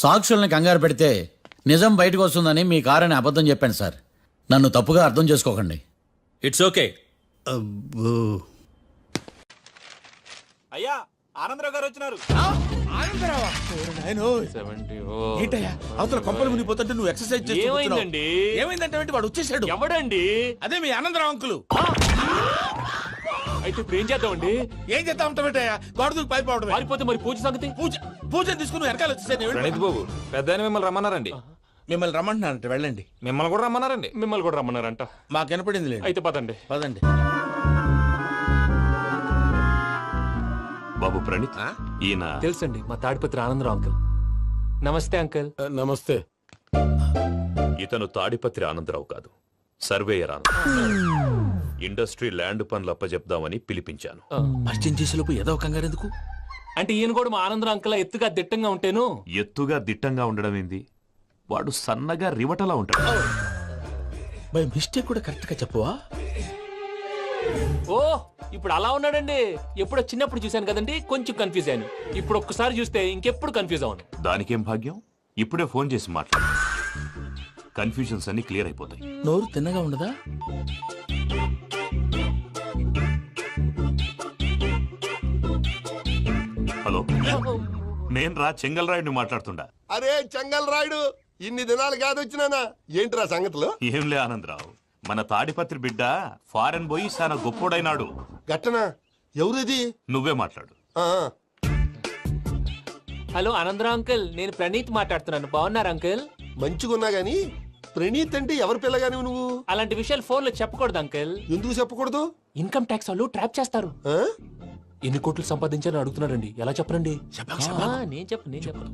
సాక్షుల్ని కంగారు పెడితే నిజం బయటకు వస్తుందని మీ కారని అబద్ధం చెప్పాను సార్. నన్ను తప్పుగా అర్థం చేసుకోకండి. It's okay. అయ్యా ఆనందరావు గారు వచ్చినారు. ఏంటయ్యా అవతల కొంపలు మునిగిపోతుంటే నువ్వు ఎక్సర్సైజ్ చేస్తూ ఏమైందండి? ఏమైందంటే వాడు వచ్చేసాడు. ఎవడండి? అదే మీ ఆనందరావు అంకులు. అయితే ఇప్పుడు ఏం చేద్దామండి? ఏం చేస్తా ఉంటావేటయ్యా, గొడవకు పైపోవడం. పారిపోతే మరి పూజ సంగతి? పూజ తీసుకుని వెనకాల వచ్చేసాను. ప్రణీత్ బాబు, పెద్ద మిమ్మల్ని రమ్మన్నారండి. మిమ్మల్ని రమ్మంటున్నారంట, వెళ్ళండి. మిమ్మల్ని కూడా రమ్మన్నారండి. మిమ్మల్ని కూడా రమ్మన్నారంట. మాకు వినపడింది లేదు. అయితే పదండి. పదండి. బాబు ప్రణీత్, ఈయన తెలుసండి, మా తాడిపత్రి ఆనందరావు అంకుల్. నమస్తే అంకుల్. నమస్తే. ఇతను తాడిపత్రి ఆనందరావు కాదు, సర్వేయర్ ఆనందరావు. ఇండస్ట్రీ ల్యాండ్ పనులు అప్పచెప్దామని పిలిపించాను. పరిచయం చేసేలోపు ఏదో కంగారు ఎందుకు? అంటే ఈయన కూడా మా ఆనందరావు అంకుల్ ఎత్తుగా దిట్టంగా ఉంటాను. ఎత్తుగా దిట్టంగా ఉండడం ఏంది, వాడు సన్నగా రివటలా ఉంటాడు. బై మిస్టేక్ కూడా కరెక్ట్ గా చెప్పవా? ఓ ఇప్పుడు అలా ఉన్నాడండి. ఎప్పుడో చిన్నప్పుడు చూశాను కదండి, కొంచెం కన్ఫ్యూజ్ అయ్యాను. ఇప్పుడు ఒక్కసారి చూస్తే ఇంకెప్పుడు కన్ఫ్యూజ్ అవును. దానికేం భాగ్యం, ఇప్పుడే ఫోన్ చేసి మాట్లాడు. కన్ఫ్యూజన్స్ అన్ని క్లియర్ అయిపోతాయి. నోరు తిన్నగా ఉండదా? హలో, నేను రా చెంగల్రాయుడిని మాట్లాడుతుండా. అరే చెంగల్ రాయుడు, ఇన్ని దినాలు కాదు వచ్చినానా? ఏంట్రా సంగతులు? ఏంలే ఆనందరావు, మన తాడిపత్రి బిడ్డ ఫారెన్ పోయి చాలా గొప్పోడైనాడు. గట్టనా? ఎవరిది? నువ్వే మాట్లాడు. హలో ఆనందరావు అంకుల్, నేను ప్రణీత్ మాట్లాడుతున్నాను. బాగున్నారు అంకుల్? మంచిగున్నా గాని ప్రణీత్ అంటే ఎవరి పిల్లగాని నువ్వు? అలాంటి విషయాలు ఫోన్ లో చెప్పకూడదు అంకుల్. ఎందుకు చెప్పకూడదు? ఇన్కమ్ ట్యాక్స్ వాళ్ళు ట్రాప్ చేస్తారు. ఎన్ని కోట్లు సంపాదించాలని అడుగుతున్నారండి. ఎలా చెప్పరండి? నేను చెప్పను.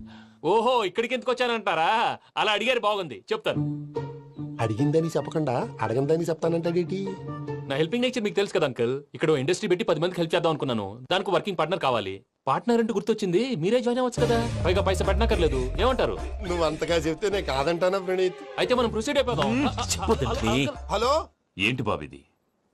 ఓహో, ఇక్కడికి ఎందుకు వచ్చానంటారా? అలా అడిగారు, బాగుంది, చెప్తాను. అడిగిందని చెప్పకుండా అడగందని చెప్తానంటాడేటి? నా హెల్పింగ్ నేచర్ మీకు తెలుసు కదా అంకుల్. ఇక్కడ ఇండస్ట్రీ పెట్టి 10 మందికి హెల్ప్ చేద్దాం అనుకున్నాను. దానికి వర్కింగ్ పార్ట్నర్ కావాలి. పార్ట్నర్ అంటే గుర్తొచ్చింది, మీరే జాయిన్ అవ్వచ్చు కదా. పైగా పైసా పెట్టనక్కర్లేదు. ఏమంటారు? నువ్వు అంతగా చెప్తేనే కాదంటానా ప్రణీత్? అయితే మనం ప్రొసీడ్ అయిపోదాం. హలో, ఏంటి బాబిది?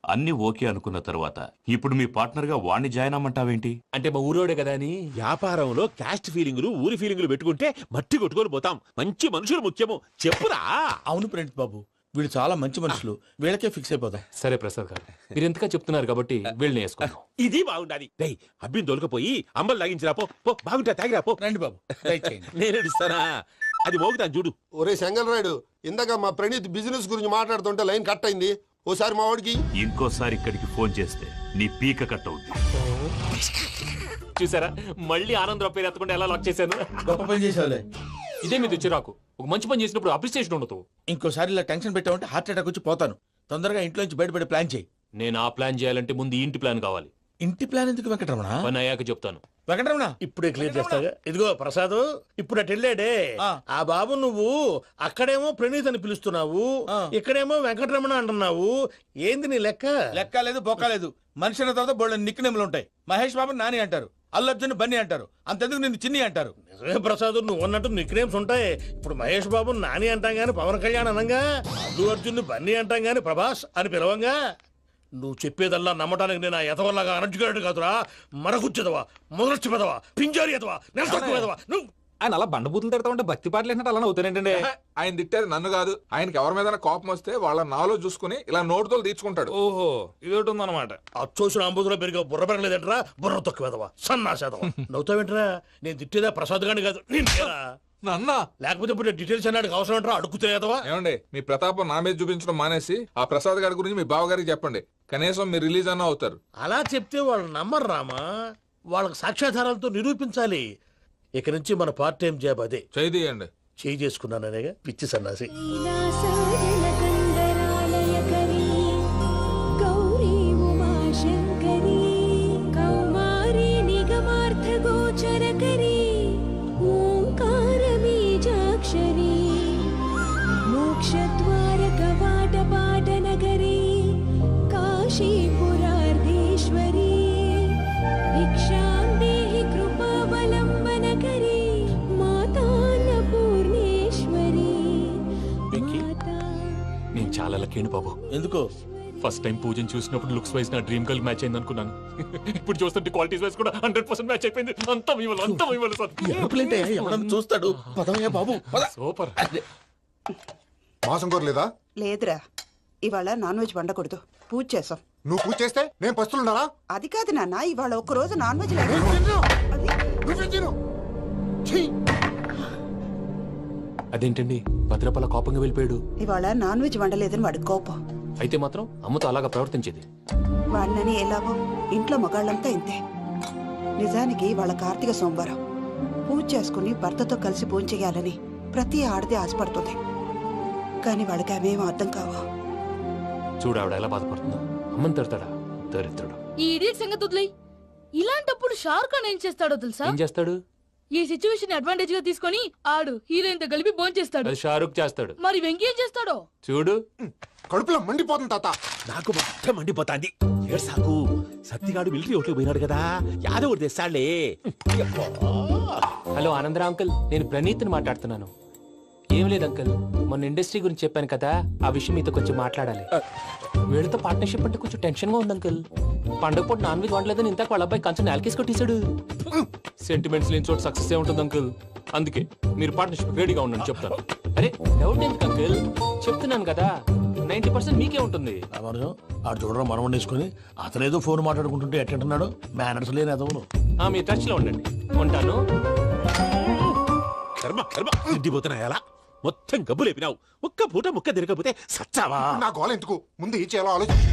అన్ని ఓకే అనుకున్న తర్వాత ఇప్పుడు మీ పార్ట్నర్ గా వాణ్ణి జాయిన్ అమ్మంటావేంటి? అంటే మా ఊరోడే కదా అని. వ్యాపారంలో క్యాస్ట్ ఫీలింగులు, ఊరి ఫీలింగులు పెట్టుకుంటే మట్టి కొట్టుకొని పోతాం. మంచి మనుషులు ముఖ్యము. చెప్పురా. అవును ప్రణీత్ బాబు, వీళ్ళు చాలా మంచి మనుషులు. వీళ్ళకే ఫిక్స్ అయిపోతాం. సరే ప్రసాద్ గారు, మీరు ఎంతగా చెప్తున్నారు కాబట్టి వీళ్ళని వేసుకున్నాం. ఇది బాగుండాలి. డై అబ్బిని దొలకపోయి అంబలు తాగించిరా పో. బాగుంటా తాగిరా పో. రండి బాబు, నేను ఇస్తానా? అది మోగుతాను చూడు. ఒరే చెంగల్ రాయుడు, ఇందాక మా ప్రణీత్ బిజినెస్ గురించి మాట్లాడుతుంటే లైన్ కట్ అయింది. ఓసారి మా వాడికి ఇంకోసారి ఇక్కడికి ఫోన్ చేస్తే నీ పీక కట్ అవుద్ది. చూసారా, మళ్ళీ ఆనందరావు పేరు ఎత్తకుండా ఎలా లాక్ చేశాను. గొప్ప పని చేసేవాళ్ళే. ఇదే మీ చిరాకు. ఒక మంచి పని చేసినప్పుడు అప్రిసియేషన్ ఉండదు. ఇంకోసారి ఇలా టెన్షన్ పెట్టామంటే హార్ట్ అటాక్ వచ్చి పోతాను. తొందరగా ఇంట్లో నుంచి బయటపడే ప్లాన్ చేయి. నేను ఆ ప్లాన్ చేయాలంటే ముందు ఇంటి ప్లాన్ కావాలి. ఇంటి ప్లాన్ ఎందుకు వెంకటరమణ? పని అయ్యాక చెప్తాను. వెంకటరమణ ఇప్పుడే క్లియర్ చేస్తాగా. ఇదిగో ప్రసాద్, ఇప్పుడు అటు వెళ్ళాడే ఆ బాబు, నువ్వు అక్కడేమో ప్రణీత్ అని పిలుస్తున్నావు, ఇక్కడేమో వెంకటరమణ అంటున్నావు. ఏంది నీ లెక్క? లెక్క లేదు, బొక్క లేదు. మనిషి అన్న తర్వాత బోళ్ళ నిక్నెములు ఉంటాయి. మహేష్ బాబు నాని అంటారు, అల్లర్జున్ బన్నీ అంటారు, అంతెందుకు నిన్ను చిన్ని అంటారు. నిజమే ప్రసాద్, నువ్వు అన్నట్టు నిక్నేమ్స్ ఉంటాయి. ఇప్పుడు మహేష్ బాబు నాని అంటాం గాని పవన్ కళ్యాణ్ అనంగా, అల్లు అర్జున్ బన్నీ అంటాం గాని ప్రభాస్ అని పిలవంగా. నువ్వు చెప్పేదల్లా నమ్మటానికి నేను ఎతవల్లాగా అనర్జుకేటెడ్ కాదురా. మరగుచ్చదవా, మొదలచ్చి పెదవా, పింజారి ఎదవా, నెలసొక్కుదవా. నువ్వు ఆయన అలా బండబూతులు తిడతా ఉంటే భక్తి పాటలు ఏంటంటే అలా అవుతానంటే. ఆయన తిట్టేది నన్ను కాదు, ఆయనకి ఎవరి మీద కోపం వస్తే వాళ్ళ నాలో చూసుకుని ఇలా నోటుతో తీర్చుకుంటాడు. ఓహో, ఇదొకటి ఉందన్నమాట. అచ్చోసిన అంబుధులో పెరిగే బుర్ర పెరగలేదంటరా. బుర్ర తొక్కువేదవా, సన్నాసేదవా. నవ్వుతావేంట్రా? నేను తిట్టేదా ప్రసాద్ గాని కాదు, అన్నా. లేకపోతే ఇప్పుడు డీటెయిల్స్ అన్నాడు అవసరం అంటారా? అడుగుతాయేదవా. ఏమండి, మీ ప్రతాపం నా మీద చూపించడం మానేసి ఆ ప్రసాద్ గారి గురించి మీ బావగారికి చెప్పండి. కనీసం మీరు రిలీజ్ అన్న అవుతారు. అలా చెప్తే వాళ్ళు నమ్మరు రామా. వాళ్ళకి సాక్ష్యాధారాలతో నిరూపించాలి. ఇక నుంచి మన పార్ట్ టైం జాబ్ అదే. చేయండి. చేయి చేసుకున్నాననేగా పిచ్చి సన్నాసి. మోక్షద్వార కవాట పాట నగరీ కాశీపురార్ధి చాలా లక్కీ బాబు. ఎందుకు? ఫస్ట్ టైం పూజను చూసినప్పుడు లుక్స్ వైజ్ నా డ్రీమ్ గర్ల్ మ్యాచ్ అయింది అనుకున్నాను. ఇప్పుడు చూస్తుంటే క్వాలిటీస్ వైజ్ కూడా 100% మ్యాచ్ అయిపోయింది. అంతా మీ వల్ల సార్. ఎవడన్నా చూస్తాడు. పదవయ్యా బాబు. సూపర్. మాసం కోరలేదా? లేదురా, ఇవాళ నాన్ వెజ్ వండకూడదు, పూజ చేసాం. నువ్వు పూజ చేస్తే నేను పస్తులున్నారా? అది కాదు నాన్న, ఇవాళ ఒక్క రోజు నాన్ వెజ్ అదేంటండి భద్రపల కోపంగా వెళ్ళిపోయాడు? ఇవాళ నాన్ వెజ్ వండలేదని వాడి కోపం. అయితే మాత్రం అమ్మతో అలాగా ప్రవర్తించేది. వాడినని ఎలాగో ఇంట్లో మగాళ్ళంతా ఇంతే. నిజానికి వాళ్ళ కార్తీక సోమవారం పూజ చేసుకుని భర్తతో కలిసి పూజ చేయాలని ప్రతి ఆడది ఆశపడుతుంది. కానీ వాళ్ళకి అవేమో అర్థం కావు. చూడు ఆవిడ ఎలా బాధపడుతుందో. అమ్మని తిడతాడా దరిద్రుడు. ఈ ఇడియట్ సంగతి వదిలేయ్. ఇలాంటప్పుడు షారుఖ్ ఖాన్ ఏం చేస్తాడో తెలుసా? ఏం చేస్తాడు? ఈ సిచ్యువేషన్ అడ్వాంటేజ్ గా తీసుకొని ఆడు హీరోయిన్ తో కలిపి బోన్ చేస్తాడు. అది షారుఖ్ చేస్తాడు. మరి వెంకీ ఏం చేస్తాడో చూడు. కడుపులో మండిపోతుంది తాత. నాకు మొత్తం మండిపోతాంది. సాకు సత్తిగాడు మిలిటరీ ఓట్లు పోయినాడు కదా, యాదవ్ తెస్తాడులే. హలో ఆనందరా అంకుల్, నేను ప్రణీత్ని మాట్లాడుతున్నాను. ఏం లేదు అంకుల్, మొన్న ఇండస్ట్రీ గురించి చెప్పాను కదా, ఆ విషయం మీతో కొంచెం మాట్లాడాలి. వీళ్ళతో పార్ట్నర్షిప్ అంటే కొంచెం టెన్షన్ గా ఉంది అంకుల్. పండగ పూట నాన్ వెజ్ వండలేదని ఇంతకు వాళ్ళ అబ్బాయి కంచెం నేలకేసి కొట్టేశాడు. సెంటిమెంట్స్ లేని చోట సక్సెస్ ఏ ఉంటుంది అంకుల్. అందుకే మీరు పార్ట్నర్షిప్ రెడీగా ఉండండి చెప్తాను. అరే డౌట్ ఎందుకు అంకుల్, చెప్తున్నాను కదా 90% మీకే ఉంటుంది. ఆడు చూడడం మనం వండేసుకుని అతనేదో ఫోన్ మాట్లాడుకుంటుంటే ఎట్టుంటున్నాడు. మేనర్స్ లేని అదవును. మీ టచ్ లో ఉండండి. ఉంటాను. కర్మ కర్మ ఇంటిపోతున్నా ఎలా మొత్తం గబ్బు లేపినావు. ఒక్క పూట ముక్క తిరగకపోతే సచ్చావా? నా గోల ఎందుకు, ముందు ఏం చేయాలో ఆలోచించు.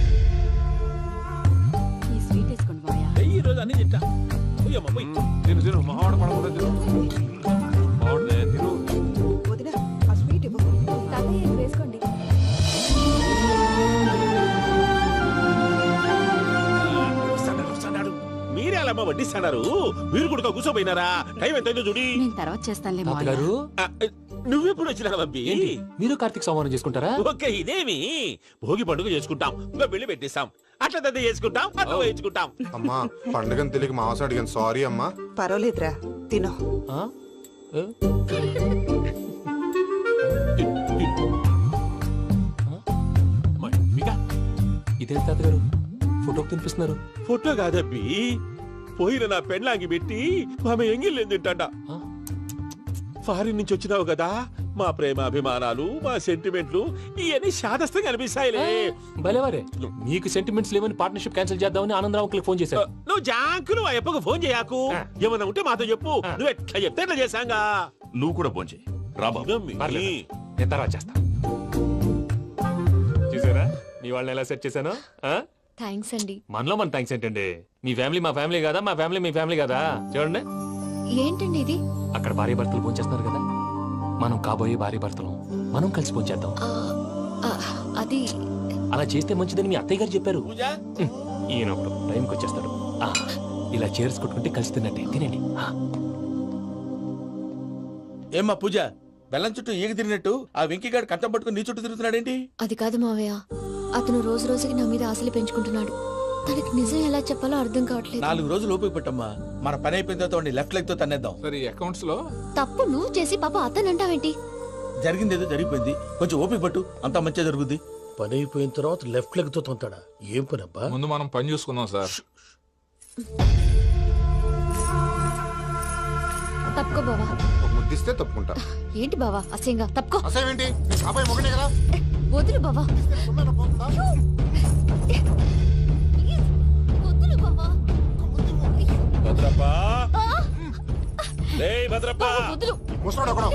ఈ రోజు అన్ని తింటా. తిను తిను మావాడు పడకుండా తిను. మావాడునే తిను. వదినా, ఆ స్వీట్ ఇవ్వు. వేసుకోండి. మీరే అలా వడ్డిస్తాడారు. మీరు కూడా కూర్చోపోయినారా? టైం ఎంతైందో చూడి. నేను తర్వాత చేస్తానులే తాతగారు. నువ్వెప్పుడు వచ్చినా బంబి? మీరు కార్తీక్ సంహారం చేసుకుంటారా? ఓకే, ఇదేమి భోగి పండుగ చేసుకుంటాం, ఇంకా బిల్లు పెట్టిస్తాం, అట్లా దద్ద చేసుకుంటాం, అట్లా వేయించుకుంటాం. అమ్మా పండుగని తెలియక మాసం అడిగాను, సారీ అమ్మా. పర్వాలేదురా, తినో. ఇదే తాతగారు ఫోటోకి తినిపిస్తున్నారు. ఫోటో కాదబ్బి, పోయిన నా పెళ్ళాంగి పెట్టి ఆమె ఎంగిల్ తింటాడ. ఫారిన్ నుంచి వచ్చినావు కదా, మా ప్రేమ అభిమానాలు, మా సెంటిమెంట్లు ఇవన్నీ శాదస్తంగా అనిపిస్తాయిలే. భలేవారే, మీకు సెంటిమెంట్స్ లేవని పార్ట్నర్షిప్ క్యాన్సిల్ చేద్దామని ఆనందరావు అంకుల్ ఫోన్ చేశారు. నువ్వు జాంకులు ఆ అప్పకు ఫోన్ చేయకు. ఏమన్నా ఉంటే మాతో చెప్పు. నువ్వు ఎట్లా చెప్తే ఎట్లా చేశాంగా. నువ్వు కూడా ఫోన్ చేయి. నేను తర్వాత చేస్తా. చూసారా మీ వాళ్ళని ఎలా సెట్ చేశాను? థ్యాంక్స్ అండి. మనలో మన థ్యాంక్స్ ఏంటండి? మీ ఫ్యామిలీ మా ఫ్యామిలీ కదా, మా ఫ్యామిలీ మీ ఫ్యామిలీ కదా. చూడండి, ఏంటండి ఇది? అక్కడ భార్య భర్తలు పోంచేస్తున్నారు కదా, మనం కాబోయే భార్య భర్తలు మనం కలిసి పోంచేద్దాం. అది అలా చేస్తే మంచిదని మీ అత్తయ్య గారు చెప్పారు. ఈయనప్పుడు టైంకి వచ్చేస్తాడు. ఇలా చేర్స్ కొట్టుకుంటే కలిసి తిన్నట్టే. తినండి. ఏమ్మా పూజ, బెల్లం చుట్టూ ఈగ తిరిగినట్టు ఆ వెంకీగాడు కంచం పట్టుకుని నీ చుట్టూ తిరుగుతున్నాడేంటి? అది కాదు మావయ్య, అతను రోజు రోజుకి నా మీద ఆశలు పెంచుకుంటున్నాడు. తనకి నిజం ఎలా చెప్పాలో అర్థం కావట్లేదు. 4 రోజులు ఓపిక పెట్టమ్మా, మన పని అయిపోయిన తర్వాత లెఫ్ట్ లెగ్ తో తన్నేద్దాం. సరే అకౌంట్స్ లో తప్పు నువ్వు చేసి పాప అతను అంటావేంటి? జరిగింది ఏదో జరిగిపోయింది, కొంచెం ఓపిక పట్టు, అంతా మంచిగా జరుగుద్ది. పని అయిపోయిన తర్వాత లెఫ్ట్ లెగ్ తో తొంతాడా? ఏం పని అబ్బా? ముందు మనం పని చూసుకుందాం సార్. తప్పుకో బావా. ముద్దిస్తే తప్పుకుంటా. ఏంటి బావా అసహ్యంగా? తప్పుకో. అసేమేంటి, అబ్బాయి మొగనే కదా. వదులు బావా. వదులు బావా. భద్రప్పా, రేయ్ భద్రప్పా. వదులు. ముసలోడు ఒకడు.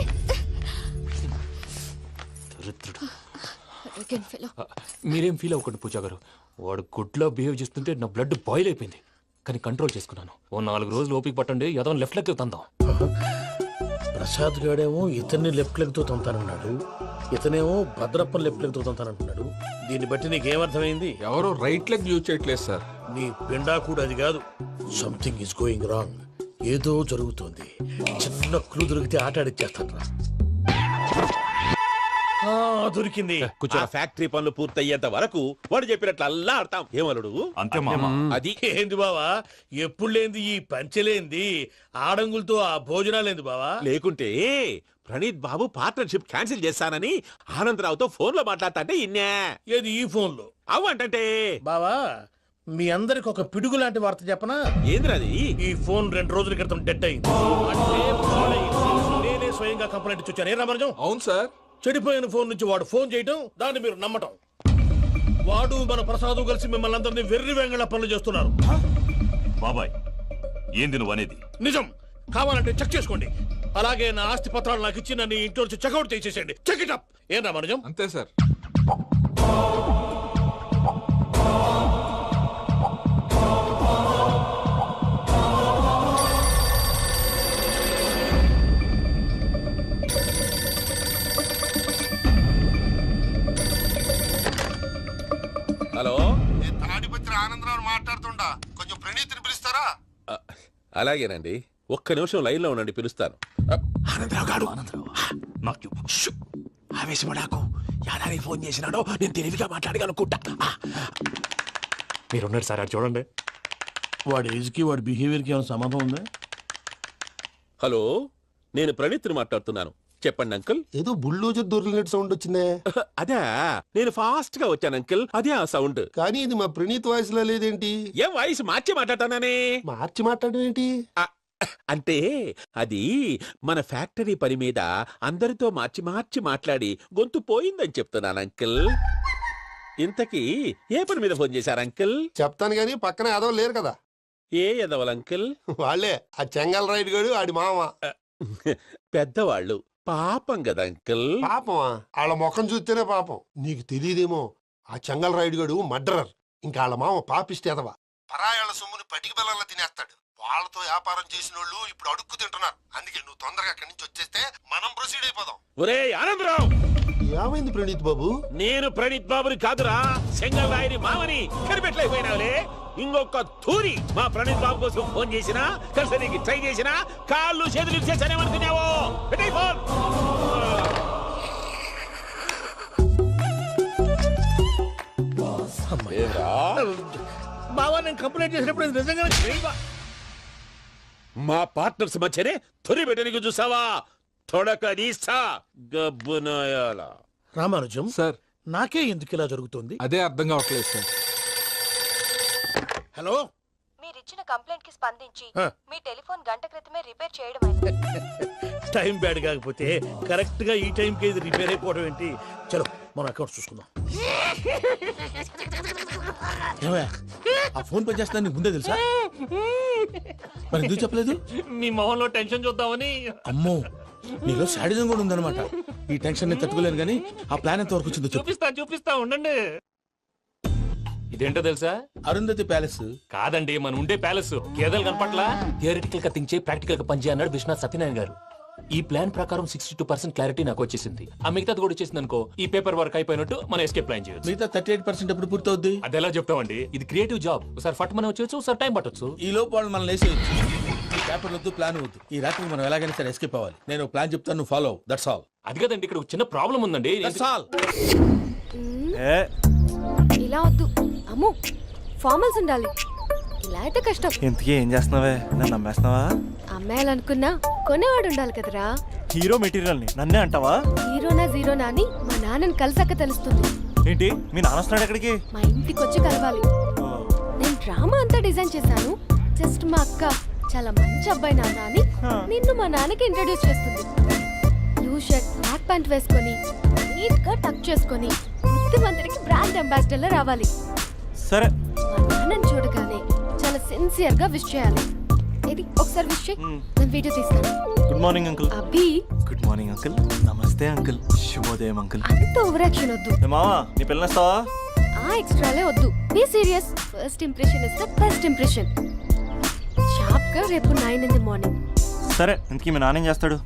మీరేం ఫీల్ అవ్వకండి పూజా గారు. వాడు గుడ్లో బిహేవ్ చేస్తుంటే నా బ్లడ్ బాయిల్ అయిపోయింది. కానీ కంట్రోల్ చేసుకున్నాను. ఓ 4 రోజులు ఓపిక పట్టండి, ఏదో లెఫ్ట్ లెగ్ తందాం. ప్రసాద్ గాడేమో ఇతన్ని లెఫ్ట్ లెగ్ తో తొంతానన్నాడు, ఇతనేమో భద్రప్ప లెఫ్ట్ లెగ్ తో తొంతానంటున్నాడు. దీన్ని బట్టి నీకేమర్థమైంది? ఎవరు రైట్ లెగ్ యూజ్ చేయట్లేదు సార్. నీ పిండా కూడా అది కాదు. Something is going wrong. ఏదో జరుగుతోంది. చిన్న క్లూ దొరికితే ఆట ఆడిచ్చేస్తాను రా. దొరికింది. ఆ ఫ్యాక్టరీ పనులు పూర్తయ్యేంత వరకు వాడు చెప్పినట్లు అల్లా ఆడతాం. ఏమలుడు అంతే మామ. అది ఏంది బావా, ఎప్పుడు లేంది ఈ పంచలేంది, ఆడంగులతో ఆ భోజనాలేంది బావా? లేకుంటే ప్రణీత్ బాబు పార్ట్నర్షిప్ క్యాన్సిల్ చేస్తానని ఆనందరావుతో ఫోన్ లో మాట్లాడతాంటే ఇన్నే. ఏది ఈ ఫోన్ లో? అవ్వంటే బావా, మీ అందరికి ఒక పిడుగు లాంటి వార్త చెప్పనా? ఏంద్రది? ఈ ఫోన్ 2 రోజుల క్రితం డెడ్ అయింది. అంటే పాడైంది. నేనే స్వయంగా కంప్లైంట్ ఇచ్చి వచ్చాను. ఏ రామరాజం? అవును సార్. చెడిపోయిన ఫోన్ నుంచి వాడు ఫోన్ చేయటం, దాన్ని మీరు నమ్మటం. వాడు మన ప్రసాదు కలిసి మిమ్మల్ని అందరినీ వెర్రి వెంగళ పనులు చేస్తున్నారు. బాబాయ్, ఏంది నువ్వు అనేది? నిజం. కావాలంటే చెక్ చేసుకోండి. అలాగే నా ఆస్తి పత్రాలు నాకు ఇచ్చి నన్ను ఇంట్లో నుంచి చెక్అౌట్ చేసేసండి. Check it up. ఏం రామరాజం? అంతే సార్. హలో, తాడిపత్రి ఆనందరావు మాట్లాడుతుండా, కొంచెం ప్రణీతిని పిలుస్తారా? అలాగేనండి, ఒక్క నిమిషం లైన్ లో ఉండండి, పిలుస్తాను. ఆనందరావు గాడు నాకు ఆవేశపడాకు. యాదానికి ఫోన్ చేసినాడో నేను తెలివిగా మాట్లాడగలనుకుంటా. మీరున్నారు సార్, అది చూడండి. వాడి ఏజ్ కి వాడి బిహేవియర్ కి ఏమైనా సంబంధం ఉందా? హలో, నేను ప్రణీత్ని మాట్లాడుతున్నాను. చెప్పండి అంకుల్. ఏదో బుల్డోజర్ దొరికినట్టు సౌండ్ వచ్చిందే. అదే, నేను ఫాస్ట్ గా వచ్చాను అంకుల్, అదే ఆ సౌండ్. కానీ ఇది మా ప్రణీత్ వాయిస్ లో లేదేంటి? ఏం వాయిస్ మార్చి మాట్లాడతానని? మార్చి మాట్లాడడం ఏంటి? అంటే అది మన ఫ్యాక్టరీ పని మీద అందరితో మార్చి మార్చి మాట్లాడి గొంతు పోయిందని చెప్తున్నాను అంకుల్. ఇంతకీ ఏ పని మీద ఫోన్ చేశారు అంకుల్? చెప్తాను గానీ పక్కన ఏదో లేరు కదా. ఏ ఎదవల్ అంకుల్? వాళ్ళే, ఆ చెంగల్ రైడ్ గడు ఆడి మామ. పెద్దవాళ్ళు, పాపం కదా అంకుల్. పాపమా? వాళ్ళ ముఖం చూస్తేనే పాపం. నీకు తెలియదేమో, ఆ చెంగల్ రైడ్ గడు మర్డరర్. ఇంకా వాళ్ళ మామ పాపిస్తేదవా. పరాయాళ్ళ సొమ్ముని పటికి బెల్లంలో తినేస్తాడు. వాళ్ళతో వ్యాపారం చేసిన వాళ్ళు ఇప్పుడు అడుక్కు తింటున్నారు. అందుకే నువ్వు తొందరగా అక్కడి నుంచి వచ్చేస్తే మనం ప్రొసీడ్ అయిపోదాం. ఒరే ఆనందరావు! ఏమైంది ప్రణీత్ బాబు? నేను ప్రణీత్ బాబుని కాదురా, సెంగల్ రాయని మామని. కనిపెట్టలేకపోయినావులే. ఇంకొక తూరి మా ప్రణీత్ బాబు కోసం ఫోన్ చేసినా, కలిసి నీకు ట్రై చేసినా కాళ్ళు చేతులు ఇచ్చేసానేమనుకున్నావు. పెట్టే ఫోన్. బావా, నేను కంప్లైంట్ చేసినప్పుడు ఇది నిజంగా మా పార్ట్నర్స్ మధ్యనే తొలి పెట్టడానికి చూసావా? తొడక నీస్తా గబ్బునాయాల. రామానుజం సార్, నాకే ఎందుకు ఇలా జరుగుతుంది? అదే అర్థం కావట్లేదు సార్. హలో, మీరిచ్చిన కంప్లైంట్ కి స్పందించి ఆ. మీ టెలిఫోన్ గంట క్రితమే రిపేర్ చేయడం టైం బ్యాడ్ కాకపోతే కరెక్ట్ గా ఈ టైం కి ఇది రిపేర్ అయిపోవడం ఏంటి? చలో మన అకౌంట్ చూసుకుందాం. ఆ ఫోన్ పని చేస్తున్నా నీకు ముందే తెలుసా? మరి ఎందుకు చెప్పలేదు? మీ మొహంలో టెన్షన్ చూద్దామని. అమ్మో, నీలో శాడిజం కూడా ఉందన్నమాట. ఈ టెన్షన్ ని తట్టుకోలేను కానీ ఆ ప్లాన్ ఎంత వరకు వచ్చిందో చెప్పు. చూపిస్తా ఉండండి. ఇదేంటో తెలుసా? అరుంధతి ప్యాలెస్ కాదండి, మన ఉండే ప్యాలెస్. గేదెలు కనపట్లా? థియరిటికల్ గా థింక్ చేయి, ప్రాక్టికల్ గా పనిచేయ అన్నాడు విశ్వనాథ్ సత్యనారాయణ గారు. ఈ ప్లాన్ ప్రకారం 62% క్లారిటీ నాకు వచ్చేసింది. ఆ మిగతాది కూడా వచ్చేసింది అనుకో, ఈ పేపర్ వర్క్ అయిపోయినట్టు మనం ఎస్కేప్ ప్లాన్ చేయొచ్చు. మిగతా 38% ఎప్పుడు పూర్తవుద్ది? అది ఎలా చెప్తామండి? ఇది క్రియేటివ్ జాబ్. ఒకసారి ఫట్ మనం వచ్చేచ్చు, ఒకసారి టైం పట్టొచ్చు. ఈ లోపు వాళ్ళు మనం లేసేయచ్చు. ఈ పేపర్ వద్దు, ప్లాన్ వద్దు. ఈ రాత్రి మనం ఎలాగైనా సరే ఎస్కేప్ అవ్వాలి. నేను ప్లాన్ చెప్తాను, నువ్వు ఫాలో. That's all. అది కదండి, ఇక్కడ ఒక చిన్న ప్రాబ్లం ఉందండి. That's all. ఇలా వద్దు అమ్ము, ఫార్మల్స్ ఉండాలి. ఇలా అయితే కష్టం. ఇంతకీ ఏం చేస్తున్నావే? నన్ను నమ్మేస్తున్నావా? అమ్మాయాలనుకున్నా కొనేవాడు ఉండాలి కదరా. హీరో మెటీరియల్ ని నన్నే అంటావా? హీరోనా జీరోనా అని మా నాన్నని కలిసాక తెలుస్తుంది. ఏంటి మీ నాన్న వస్తున్నాడు ఎక్కడికి? మా ఇంటికి వచ్చి కలవాలి. నేను డ్రామా అంతా డిజైన్ చేశాను. జస్ట్ మా అక్క చాలా మంచి అబ్బాయి నాన్న అని నిన్ను మా నాన్నకి ఇంట్రడ్యూస్ చేస్తుంది. బ్లూ షర్ట్, బ్లాక్ ప్యాంట్ వేసుకొని నీట్ గా టక్ చేసుకొని బుద్ధిమంతుడికి బ్రాండ్ అంబాసిడర్ లా రావాలి. సరే. మా నాన్నని చూడగానే చాలా సిన్సియర్ గా విష్ చేయాలి. ఇది ఒకసారి విష్ చేయి, నేను వీడియో తీస్తాను. Good morning uncle. Abhi. Good morning uncle. నమస్తే అంకుల్. శుభోదయం అంకుల్. అంత ఓవర్ యాక్షన్ వద్దు. మావా, నీ పిల్లనిస్తావా? ఆ ఎక్స్ట్రాలే వద్దు. Be serious. First impression is the best impression. Sharp గా రేపు 9 in the morning. సరే, ఇంతకీ మీ నాన్న ఏం చేస్తాడు?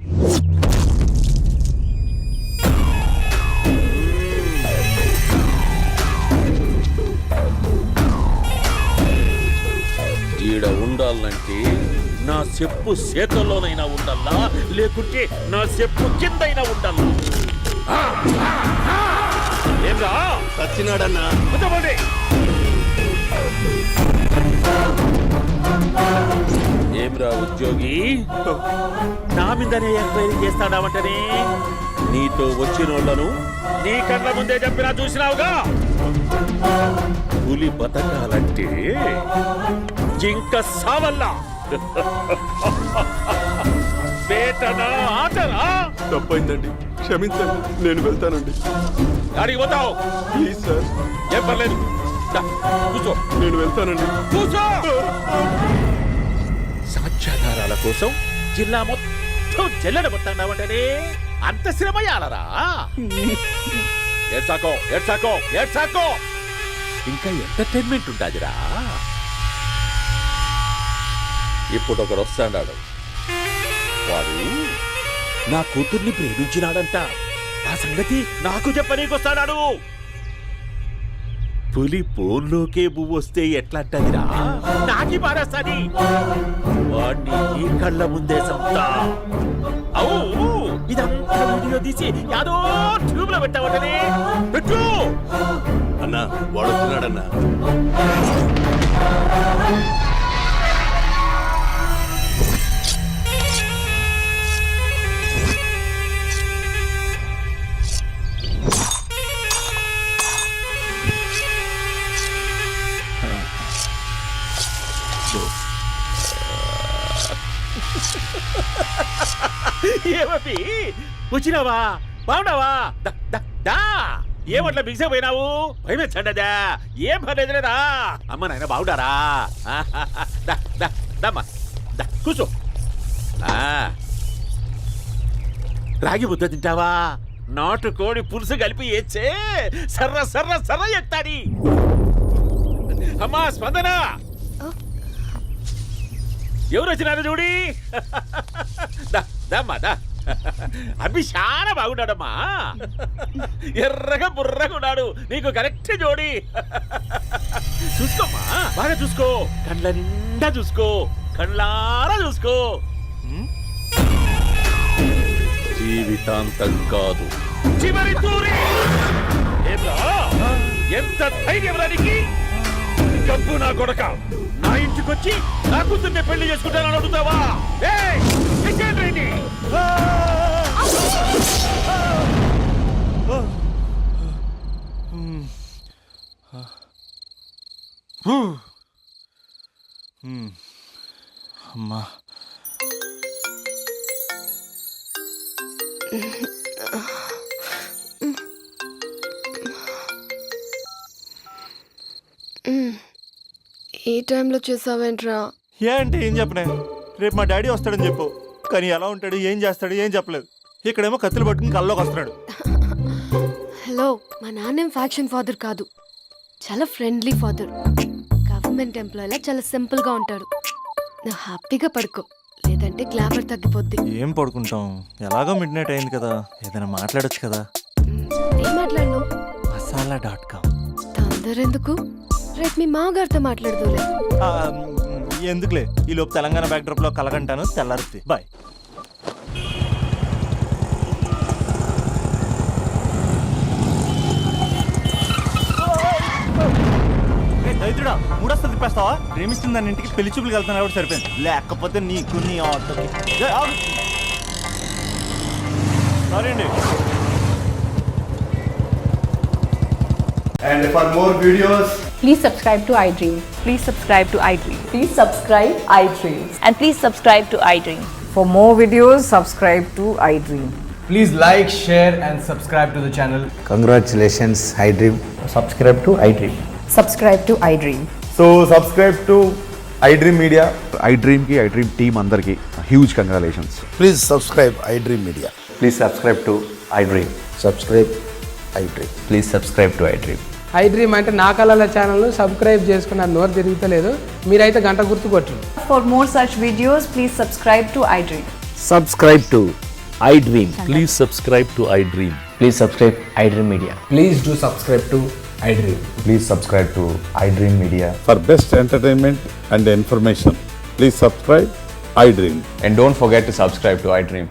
ఈడ ఉండాలంటే నా చెప్పు చేతల్లోనైనా ఉండాలా, లేకుంటే నా చెప్పు కిందైనా ఉండాలా? ఏంరా సచ్చినాడన్నా? ఏమ్రా ఉద్యోగి నా మీదనే ఎంక్వైరీ చేస్తాడావంటనే నీతో వచ్చినోళ్లను నీ కళ్ళ ముందే చెప్పినా చూసినావుగా. పులి బతకాలంటే జింక సావల్లా. వేటనా ఆటనా? తప్పైందండి, క్షమించండి, నేను వెళ్తానండి. అడిగి పోతావు ప్లీజ్ సార్. ఏం పర్లేదు, దా, కూర్చో. నేను వెళ్తానండి. కూర్చో. సాక్ష్యాధారాల కోసం జిల్లా మొత్తం చెల్లడబట్టావంటనే అంత శ్రమయాలరా? ఏడ్సాకో ఏడ్సాకో ఏడ్సాకో, ఇంకా ఎంటర్టైన్మెంట్ ఉంటాదిరా. ఇప్పుడు ఒకడు వస్తాడాడు, వాడు నా కూతుర్ని ప్రేమించినాడంట. ఆ సంగతి నాకు చెప్పనీకొస్తాడాడు. పులి పోన్లోకే పువ్వు వస్తే ఎట్లాంటదిరా? నాకి పారేస్తాది. వాడిని ఈ కళ్ళ ముందే సంతా. అవు ఇదంతా వీడియో తీసి యాదో ట్యూబ్ లో పెట్టావటనే. పెట్టు అన్నా, వాడు వస్తున్నాడన్నా. ఏమీ వచ్చినావా? బాగున్నావా? ఏమట్లా బిగిసే పోయినావు? భయమేచ్చండదా? ఏం పర్లేదులేదా? అమ్మ నాయన బాగుండారా? దమ్మా కూర్చో. రాగి ముద్ద తింటావా? నాటు కోడి పులుసు కలిపి ఏచ్చే సర్ర సర్ర సర్ర ఎత్తాడి. అమ్మా స్పందన, ఎవరు వచ్చినారు చూడి. దమ్మా దా. అభి చాలా బాగున్నాడమ్మా. ఎర్రగా బుర్రగా ఉన్నాడు. నీకు కరెక్ట్ జోడి. చూసుకోమ్మా, బాగా చూసుకో. కండ్ల నిండా చూసుకో, కండ్లారా చూసుకో. జీవితాంతం కాదు, చివరి తూరి. ఎంత ధైర్యం రానికి? డబ్బు నా కొడక నా ఇంటికొచ్చి నా కూతుర్ని పెళ్లి చేసుకుంటానని అడుగుతావా? అమ్మా, ఈ టైంలో చేసావేంట్రా? ఏ అంటే ఏం చెప్పనే? రేపు మా డాడీ వస్తాడని చెప్పు. కానీ ఎలా ఉంటాడు, ఏం చేస్తాడు, ఏం చెప్పలేదు. ఇక్కడేమో కత్తులు పట్టుకుని కల్లోకి వస్తున్నాడు. హలో, మా నాన్నేం ఫ్యాక్షన్ ఫాదర్ కాదు, చాలా ఫ్రెండ్లీ ఫాదర్. గవర్నమెంట్ ఎంప్లాయీలా చాలా సింపుల్ గా ఉంటాడు. నువ్వు హ్యాపీగా పడుకో, లేదంటే గ్లామర్ తగ్గిపోద్ది. ఏం పడుకుంటాం, ఎలాగో మిడ్ నైట్ అయింది కదా, ఏదైనా మాట్లాడొచ్చు కదా. ఏం మాట్లాడను? masala.com. తొందర ఎందుకు? రేపు మీ మామగారితో మాట్లాడదులే. ఎందుకులే, ఈ లోపు తెలంగాణ బ్యాక్డ్రాప్ లో కలగంటాను. తెల్లారుద్ది. బాయ్. దైత్రుడా, మూడొస్తా తిప్పేస్తావా? ప్రేమిస్తుంది దాని ఇంటికి పెళ్లి చూపులు వెళ్తాను కాబట్టి సరిపోయింది. లేకపోతే నీకు నీ ఆటోకి. సారీ అండి. And for more videos, please subscribe to iDream. Please subscribe to iDream. Please subscribe iDream. And please subscribe to iDream. For more videos, subscribe to iDream. please like, share and subscribe to the channel. Congratulations, iDream. Subscribe to iDream. Subscribe to iDream. So subscribe to iDream Media. iDream ki iDream team andarki huge congratulations. Please subscribe iDream Media. Please subscribe to iDream. Subscribe iDream. Please subscribe to iDream. iDream అంటే నా కళల channel subscribe చేసుకున్న నోరు తిరుగుతలేదు. మీరైతే గంట గుర్తు కొట్టండి. For more such videos, please subscribe to iDream. Subscribe to iDream. Please subscribe to iDream. Please subscribe iDream Media. Please do subscribe to iDream. Please subscribe to iDream Media. For best entertainment and information, please subscribe iDream. And don't forget to subscribe to iDream.